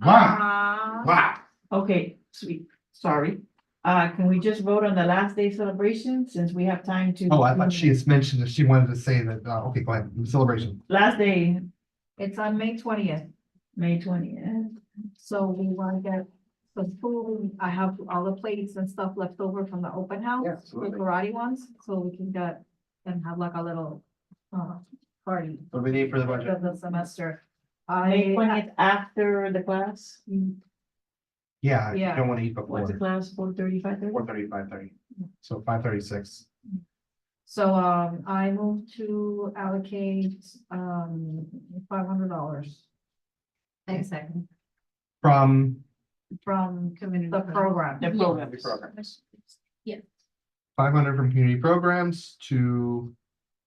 wow, wow.
Okay, sweet, sorry. Can we just vote on the last day celebration since we have time to?
Oh, I thought she has mentioned that she wanted to say that, okay, go ahead, celebration.
Last day,
It's on May 20th.
May 20th.
So we want to get the food. I have all the plates and stuff left over from the open house,
Yeah,
the
absolutely.
karate ones, so we can get and have like a little party
What do we need for the
for
budget?
the semester.
May
I,
20th after the class?
Yeah, you
Yeah.
don't want to eat
What's the
before
class, 4:30, 5:30?
4:30, 5:30. So 5:36.
so, I move to allocate, $500
I second.
From
from the program.
The program.
programs.
Yeah.
500 from community programs to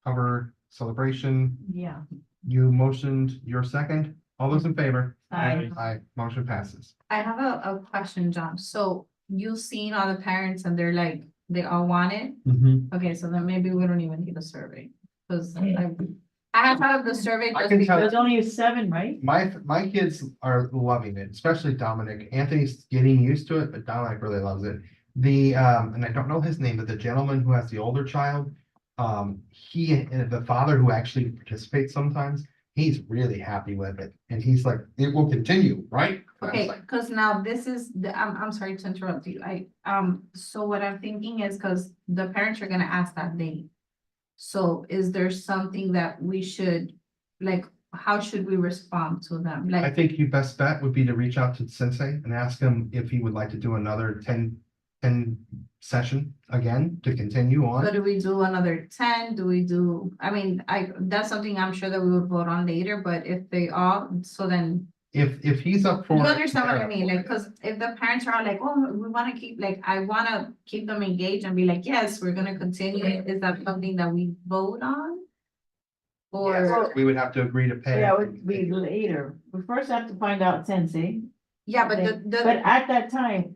cover celebration.
Yeah.
You motioned your second. All those in favor?
Aye.
Aye, motion passes.
I have a question, John. So you've seen all the parents and they're like, they all want it? Okay, so then maybe we don't even need a survey, because I had thought of the survey
I
just
can tell-
because.
There's only 7, right?
My kids are loving it, especially Dominic. Anthony's getting used to it, but Dominic really loves it. The, and I don't know his name, but the gentleman who has the older child, he, and the father who actually participates sometimes, he's really happy with it. And he's like, it will continue, right? And I was
Okay,
like,
because now this is the, I'm sorry to interrupt you. So what I'm thinking is, because the parents are gonna ask that day. So is there something that we should, like, how should we respond to them?
I
Like,
think your best bet would be to reach out to Sensei and ask him if he would like to do another 10 session again to continue
so
on.
do we do another 10? Do we do, I mean, that's something I'm sure that we would vote on later, but if they all, so then.
If he's up for.
You
it,
understand what I
they're
mean?
up for
Like,
it.
cause if the parents are like, oh, we wanna keep, like, I wanna keep them engaged and be like, yes, we're gonna continue. Is that something that we vote on?
Yes,
Or,
we would have to agree to pay.
Yeah, it would be later. We first have to find out Sensei.
yeah, but
But at that time,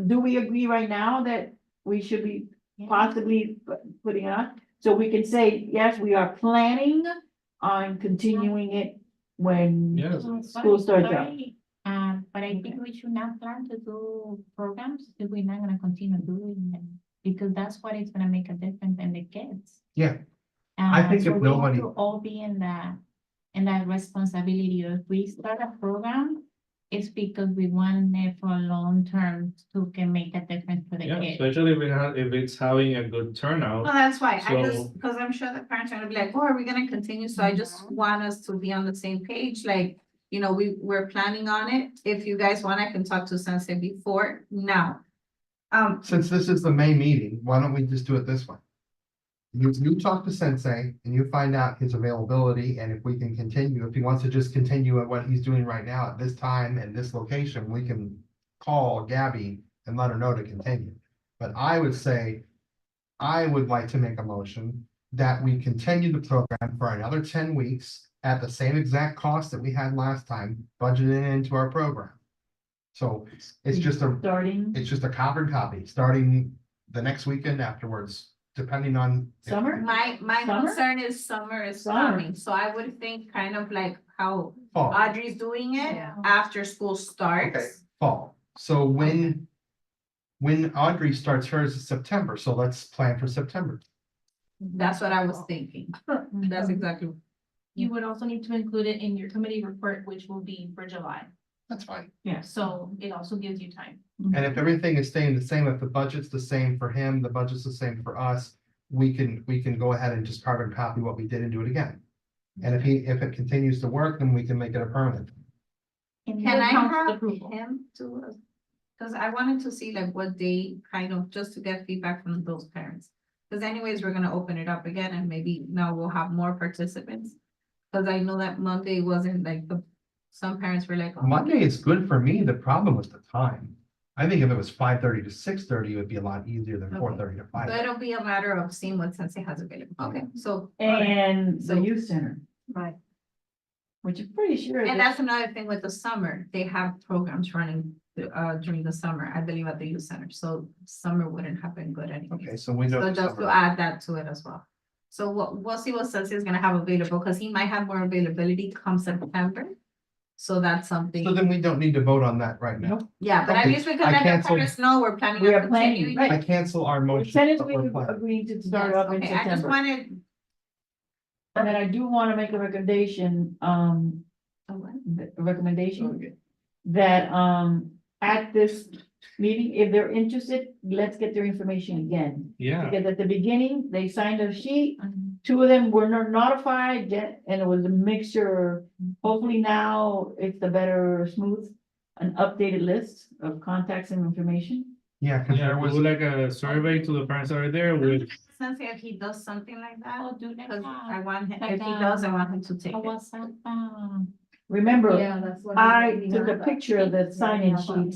do we agree right now that we should be possibly putting on? So we can say, yes, we are planning on continuing it when
Yes.
school starts up.
But I think we should not plan to do programs if we're not gonna continue doing them, because that's what is gonna make a difference in the kids.
Yeah. I think
So
if
we have
nobody-
to all be in that responsibility. If we start a program, it's because we want it for a long term to can make a difference for the
Yeah,
kids.
especially if it's having a good turnout.
well, that's why, I just,
So-
cause I'm sure the parents are gonna be like, oh, are we gonna continue? So I just want us to be on the same page, like, you know, we're planning on it. If you guys want, I can talk to Sensei before now.
Since this is the May meeting, why don't we just do it this way? You talk to Sensei and you find out his availability, and if we can continue, if he wants to just continue at what he's doing right now at this time and this location, we can call Gabby and let her know to continue. But I would say, I would like to make a motion that we continue the program for another 10 weeks at the same exact cost that we had last time, budgeted into our program. So it's just
Starting
it's just a carbon copy, starting the next weekend afterwards, depending on.
summer?
My
Summer?
concern is summer is
Summer.
coming, so I would think kind of like how
Fall,
Audrey's doing it
Yeah.
after school
okay,
starts.
fall. So when Audrey starts hers in September, so let's plan for September.
That's what I was thinking. That's exactly.
You would also need to include it in your committee report, which will be for July.
That's fine.
So it also gives you time.
And if everything is staying the same, if the budget's the same for him, the budget's the same for us, we can go ahead and just carbon copy what we did and do it again. And if it continues to work, then we can make it a permanent.
And
Can
then-
I
council
have
approval.
him to, cause I wanted to see like what they kind of, just to get feedback from those parents. Cause anyways, we're gonna open it up again and maybe now we'll have more participants. Cause I know that Monday wasn't like some parents were like. oh,
Monday is good for me. The problem was the time. I think if it was 5:30 to 6:30, it would be a lot easier than
Okay.
4:30 to
So
5.
it'll be a matter of seeing what Sensei has available. Okay, so.
And the
So-
youth center,
Right.
which I'm pretty sure.
And
that-
that's another thing with the summer, they have programs running during the summer, I believe at the youth center, so summer wouldn't have been good anyway.
Okay, so we know.
So
the
just to
summer.
add that to it as well. So we'll see what Sensei is gonna have available, because he might have more availability come September. So that's something,
So then we don't need to vote on that right now.
yeah, but at
Okay,
least we can
I
let the
canceled-
parents know we're planning
We
on
are planning,
continuing.
right.
I cancel our motion. but
Tentatively
we're planning.
agreeing to start
Yes,
up in
okay, I just
September.
wanted.
And then I do want to make a recommendation, that, at this meeting, if they're interested, let's get their information again.
Yeah,
Because at the beginning, they signed a sheet, two of them were not notified, and it was a mixture. Hopefully now it's a better, smooth, an updated list of contacts and information.
Yeah, because
yeah,
there
we
was,
would like a survey to the parents that are there with,
Sensei, if he does something like that,
Oh, do that.
because I want him,
Like,
if he does, I want him to take
I
it.
was,
Remember,
Yeah, that's what.
I took a picture of the sign-in sheet,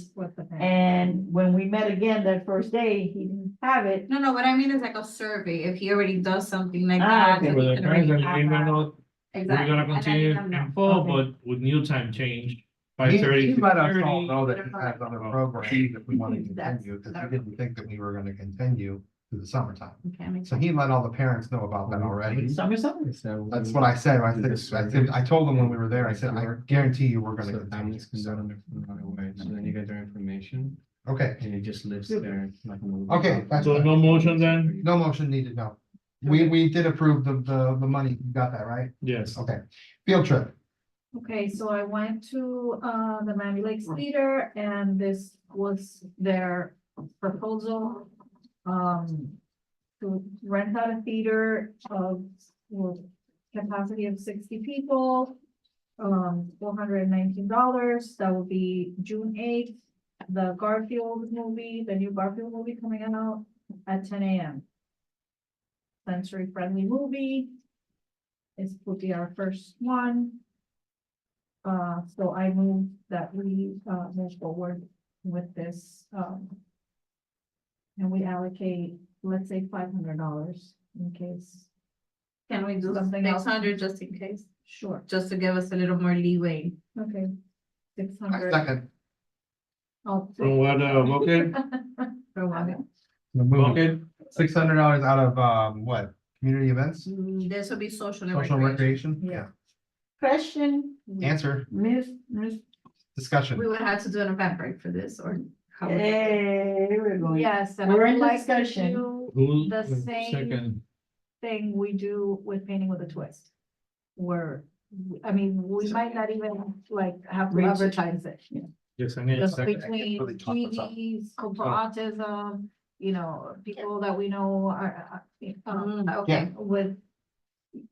and when we met again that first day, he didn't have it.
No, what I mean is like a survey, if he already does something like
Ah,
that.
okay.
so
for
he
the
can
parents,
already
and
have
we're
that.
gonna, we're
Exactly.
gonna
and then
continue
let him know.
in full,
Okay.
but with new time change.
he
5:30,
he let us all
6:30.
know that he has other programs if we want to
That's-
continue, because we didn't think that we were gonna continue through the summertime.
Okay, makes
So
sense.
he let all the parents know about that already.
Summer.
That's what I said. I told them when we were there, I said, I guarantee you we're gonna
So
continue.
families can
So,
do it right away, so then you get their information,
okay,
and it just lives there like.
Okay, that's
So no motion then?
no motion needed, no. We did approve the money. You got that, right?
Yes.
Okay. Field trip.
Okay, so I went to, the Miami Lakes Theater, and this was their proposal. To rent out a theater of, with capacity of 60 people. $419, that will be June 8th. The Garfield movie, the new Garfield movie coming out at 10 a.m. Sensory friendly movie. This will be our first one. So I move that we, move forward with this, and we allocate, let's say $500 in case.
Can we do
Something else.
600 just in case,
Sure,
just to give us a little more leeway?
okay. 600.
Second.
Oh,
From what, okay,
For one.
The movie.
okay,
$600 out of, what? Community events?
This will be social and
Social
recreation.
recreation? Yeah.
Question,
Answer,
Miss,
discussion.
We would have to do an event break for this, or how? would we do it?
hey, we're going.
Yes, and I
We're in
would like to
discussion.
do
who,
the same
second,
thing we do with Painting with a Twist. Where, I mean, we might not even like have to
Reach it.
advertise it.
yes, I need a
Just
second.
between
Really talk what's up.
GDs, people for autism, you know, people that we know are,
Okay,
with,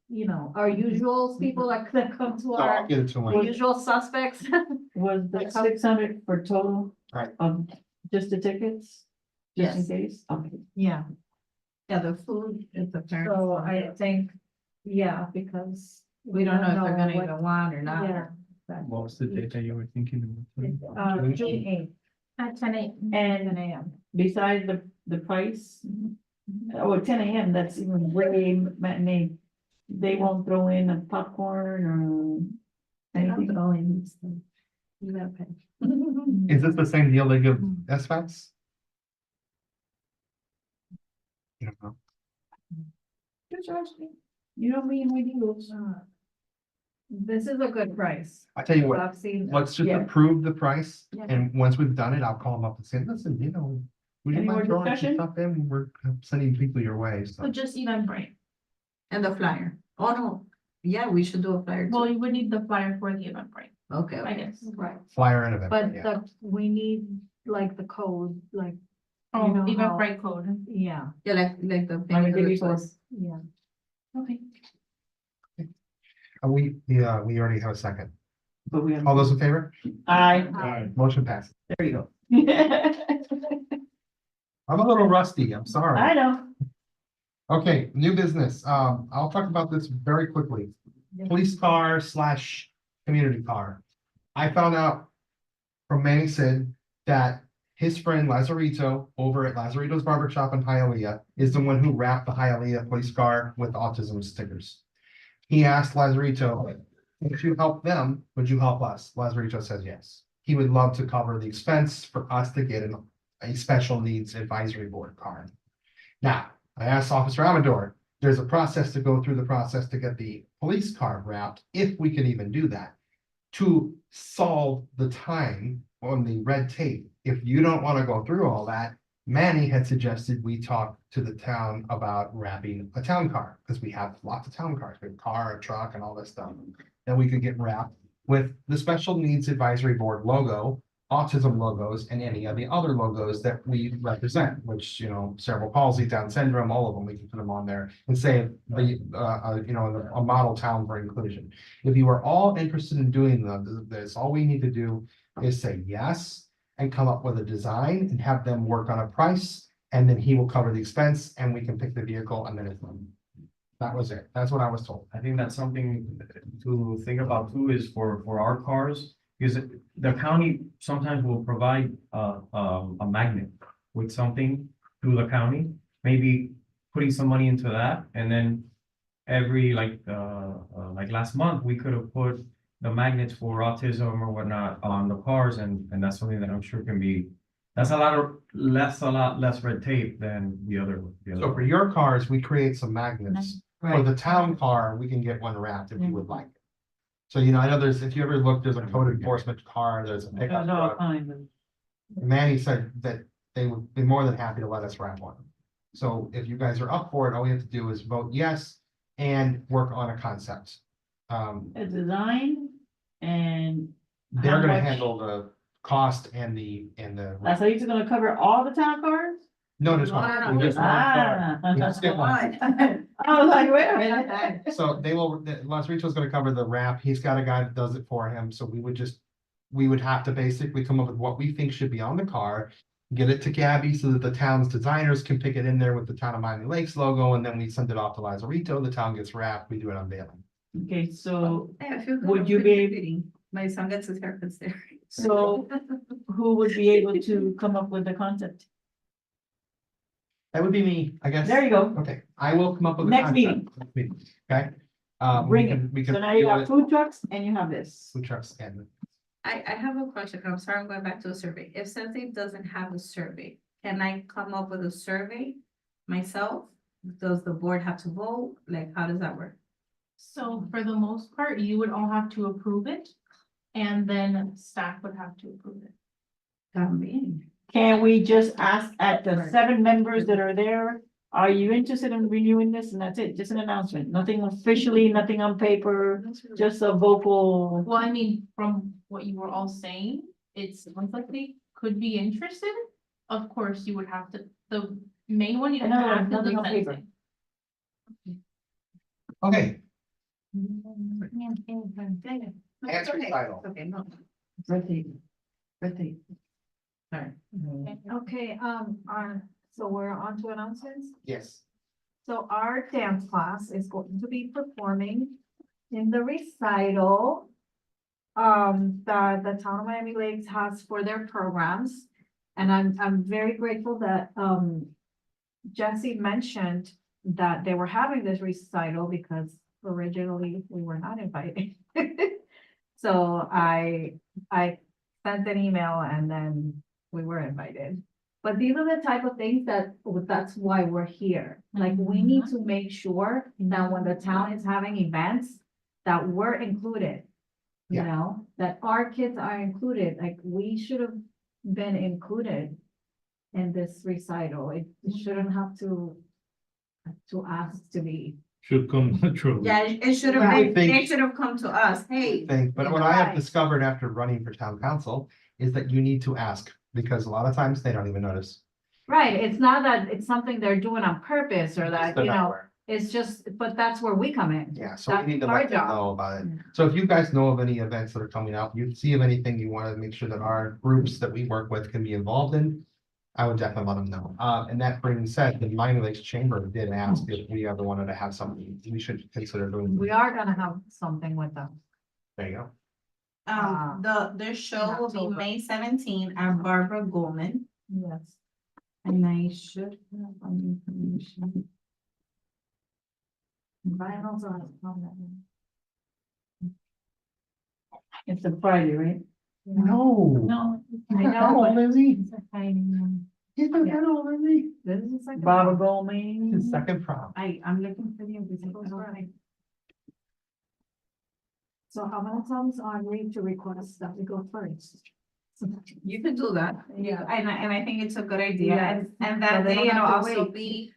you know, our usuals, people that come to
No, I'll
our
get it to
our
him.
usual suspects.
Was the 600 for total?
Right.
Just the tickets? Just in
Yes.
case? Okay.
Yeah,
yeah, the food is the parents.
so I think, yeah, because.
We don't know if they're gonna
what-
even want or not.
Yeah.
What was the date that you were thinking of?
June 8th
at 10 a.m.
and 10 a.m.
Besides the price, oh, 10 a.m., that's even way matinee. They won't throw in a popcorn or anything.
You gotta pay.
Is this the same deal they give SFAX? You don't know.
Just ask me. You know me and we deals.
This is a good price.
I tell you what,
I've seen.
let's just
Yeah.
approve the price,
Yeah.
and once we've done it, I'll call them up and say, listen, you know. We
Any
didn't
more
mind throwing some
discussion?
stuff in, we're sending people your way, so.
So just Eventbrite.
And the flyer. Oh, no, yeah, we should do a flyer
Well,
too.
you would need the flyer for the Eventbrite,
Okay,
I
okay.
guess.
Right,
Flyer and event,
but
yeah.
we need like the code, like,
Oh,
know how-
Eventbrite code.
yeah,
Yeah, like the.
I will give you
picture
four.
yeah.
Okay.
Yeah, we already have a second.
But we have.
All those in favor?
Aye.
Alright.
Motion passes.
There you go.
I'm a little rusty, I'm sorry.
I know.
Okay, new business. I'll talk about this very quickly. Police car / community car. I found out from Manny Sid that his friend Lazarito over at Lazarito's Barber Shop in Hialeah is the one who wrapped the Hialeah police car with autism stickers. He asked Lazarito, if you help them, would you help us? Lazarito says yes. He would love to cover the expense for us to get a special needs advisory board card. Now, I asked Officer Amador, there's a process to go through the process to get the police card wrapped, if we can even do that. To solve the time on the red tape, if you don't want to go through all that, Manny had suggested we talk to the town about wrapping a town car, because we have lots of town cars, we have a car, a truck, and all this stuff. That we could get wrapped with the Special Needs Advisory Board logo, autism logos, and any of the other logos that we represent, which, you know, cerebral palsy, Down syndrome, all of them, we can put them on there and say, a model town for inclusion. If you are all interested in doing this, all we need to do is say yes and come up with a design and have them work on a price, and then he will cover the expense and we can pick the vehicle and then it's done. That was it. That's what I was told.
I think that's something to think about too, is for our cars, because the county sometimes will provide a magnet with something through the county, maybe putting some money into that, and then every like last month, we could have put the magnets for autism or whatnot on the cars, and that's something that I'm sure can be, that's a lot less red tape than the other.
So for your cars, we create some magnets. For
Right.
the town car, we can get one wrapped if you would like. So, you know, I know there's, if you ever look, there's a code enforcement car, there's a pickup
There's all
truck.
kinds of.
Manny said that they would be more than happy to let us wrap one. So if you guys are up for it, all we have to do is vote yes and work on a concept.
A design and.
They're
how
gonna
much-
handle the cost and the.
That's how you're gonna cover all the town cars?
No, just one.
No,
We just want one car. We just get one.
I was like, wait a minute.
So they will, Lazarito's gonna cover the wrap. He's got a guy that does it for him, so we would have to basically come up with what we think should be on the car. Get it to Gabby so that the town's designers can pick it in there with the town of Miami Lakes logo, and then we send it off to Lazarito. The town gets wrapped, we do an unveiling.
Okay, so
I feel good.
Would you be able-
My son gets his haircuts there.
So who would be able to come up with the concept?
That would be me, I guess.
There you go.
Okay, I will come up with. a
Next
concept. Next meeting. Okay.
Bring
We can- we
So
can
now you
do
got
it-
food trucks and you have this.
Food trucks and
I have a question. I'm sorry, I'm going back to the survey. If something doesn't have a survey, can I come up with a survey myself? Does the board have to vote? Like, how does that work?
So for the most part, you would all have to approve it. And then staff would have to approve it.
Can we just ask at the 7 members that are there, are you interested in renewing this? And that's it, just an announcement, nothing officially, nothing on paper, just a vocal.
Well, I mean, from what you were all saying, it sounds like they could be interested. Of course, you would have to, the main one you
In
have to
other words,
act is
nothing
the
on paper.
fencing.
Okay,
It's
answer
okay.
title.
Okay, no.
Red tape. Red tape.
Okay, so we're on to announcements.
Yes.
So our dance class is going to be performing in the recital that the town of Miami Lakes has for their programs. And I'm very grateful that Jesse mentioned that they were having this recital because originally we were not invited. So I sent an email and then we were invited. But these are the type of things that's why we're here. Like, we need to make sure that when the town is having events, that we're included. You
Yeah.
know, that our kids are included, like, we should have been included in this recital. It shouldn't have to ask to be.
Should come naturally.
Yeah, it should
Right.
have, they should have come to us. Hey,
But what I have
Right.
discovered after running for town council is that you need to ask, because a lot of times they don't even notice.
Right, it's not that it's something they're doing on purpose or that,
They're
you
not
know,
aware.
it's just, but that's where we come in.
Yeah, so
That's
we need to
our
let them
job.
know about it. So if you guys know of any events that are coming up, you see of anything you want to make sure that our groups that we work with can be involved in, I would definitely let them know. And that being said, the Miami Lakes Chamber did ask if we ever wanted to have something, we should consider doing.
We are gonna have something with them.
There you go.
The show will be
October.
May 17 at Barbara Goldman,
Yes.
and I should have some information.
Environmental's on that one.
It's a Friday, right?
No.
No.
I know, but
Lizzie.
It's a Friday, yeah.
You forgot Lizzie.
this is like.
Barbara Goldman.
His second prom.
I'm looking for the invisible right. So how many times are we to request that we go first?
You could do that.
Yeah.
And I think it's a good idea.
Yes.
And
So
that
they
day
don't
it'll
have to
also
wait.
be,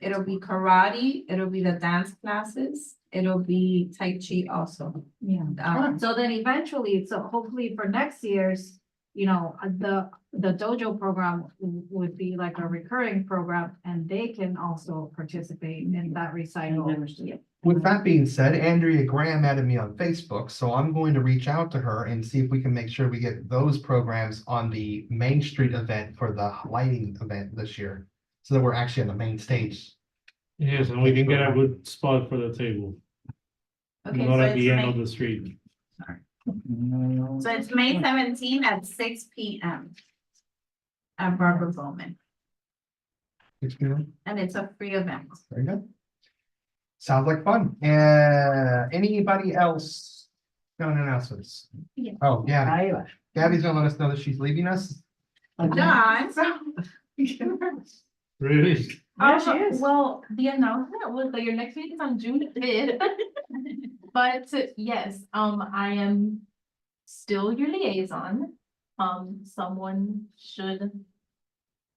it'll be karate, it'll be the dance classes, it'll be tai chi also.
Yeah. So then eventually, so hopefully for next year's, you know, the dojo program would be like a recurring program and they can also participate in that recital.
With that being said, Andrea Graham added me on Facebook, so I'm going to reach out to her and see if we can make sure we get those programs on the Main Street event for the lighting event this year. So that we're actually on the main stage.
Yes, and we can get a good spot for the table,
Okay,
not
so
at
it's
the end of
May,
the street.
so it's May 17 at 6 p.m. at Barbara Bowman, and it's a free event.
Very good. Sounds like fun. Anybody else got an announcements?
Yeah.
Oh, yeah.
Ahí
Gabby's gonna let us know that she's leaving us.
va.
Done.
Really?
Yeah, she is.
Well, the announcement was that your next meeting is on June 5th. But yes, I am still your liaison. Someone should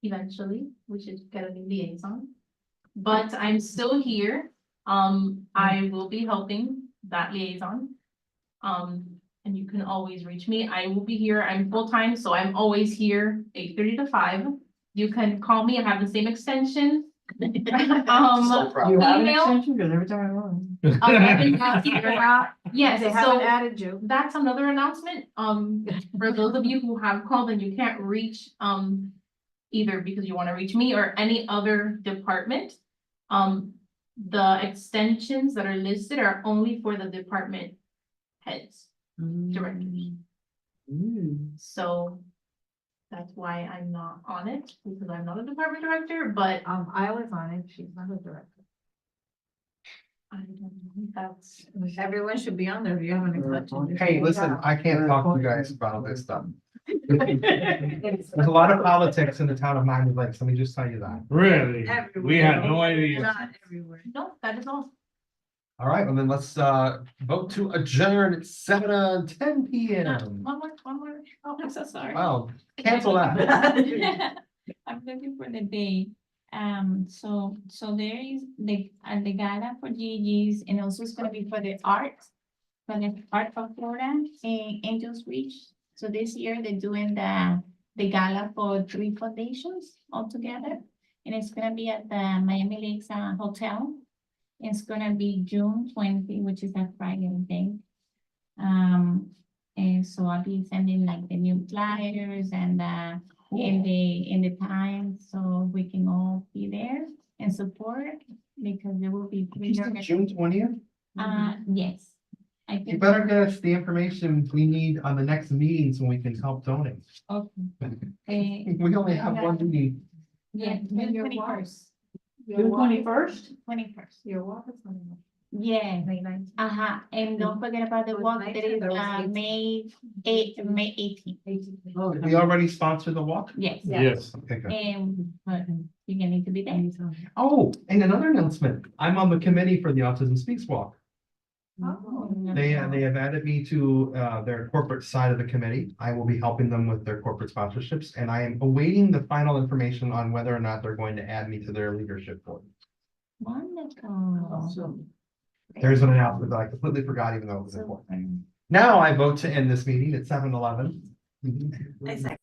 eventually, we should get a new liaison. But I'm still here. I will be helping that liaison. And you can always reach me. I will be here. I'm full-time, so I'm always here, 8:30 to 5. You can call me. I have the same extension.
So
You
proud.
have an
Email?
extension, because every time I run.
Yes,
They haven't
so
added you.
that's another announcement. For those of you who have called and you can't reach, either because you want to reach me or any other department, the extensions that are listed are only for the department heads, directors. So that's why I'm not on it, because I'm not a department director, but
I was on it, she's not a director.
I don't know, that's.
Everyone should be on there if you have an extension.
Hey, listen, I can't talk to you guys about this stuff. There's a lot of politics in the town of Miami Lakes, let me just tell you that.
Really? We had no
Everywhere.
idea.
Not everywhere.
No, that is all.
All right, well then let's vote to adjourn at 7:10 p.m.
One more. Oh, I'm so sorry.
Wow, cancel that.
I'm looking for the day. So there is the gala for Gigi's, and also it's gonna be for the art of Florida in Angels Reach. So this year they're doing the gala for 3 foundations altogether, and it's gonna be at the Miami Lakes Hotel. It's gonna be June 20, which is a Friday, I think. And so I'll be sending like the new flyers and in the time, so we can all be there and support, because there will be.
June 20th?
Yes. I
You
think.
better get us the information we need on the next meeting so we can help donate.
Okay.
We only have one meeting.
Yeah,
And
June
your
21st.
June 21st?
21st.
Your walk is on the.
Yeah.
May 19th.
And don't forget about the
It was
walk,
nice
that
that
is
there was 18.
May 18th.
Oh,
We already sponsored the walk?
Yes.
Yes.
Okay, good.
And, but you're gonna need to be there.
Oh, and another announcement. I'm on the committee for the Autism Speaks Walk.
Oh.
They have added me to their corporate side of the committee. I will be helping them with their corporate sponsorships, and I am awaiting the final information on whether or not they're going to add me to their leadership board.
Wonderful.
There's an announcement that I completely forgot, even though it was important. Now I vote to end this meeting at 7:11.
I second.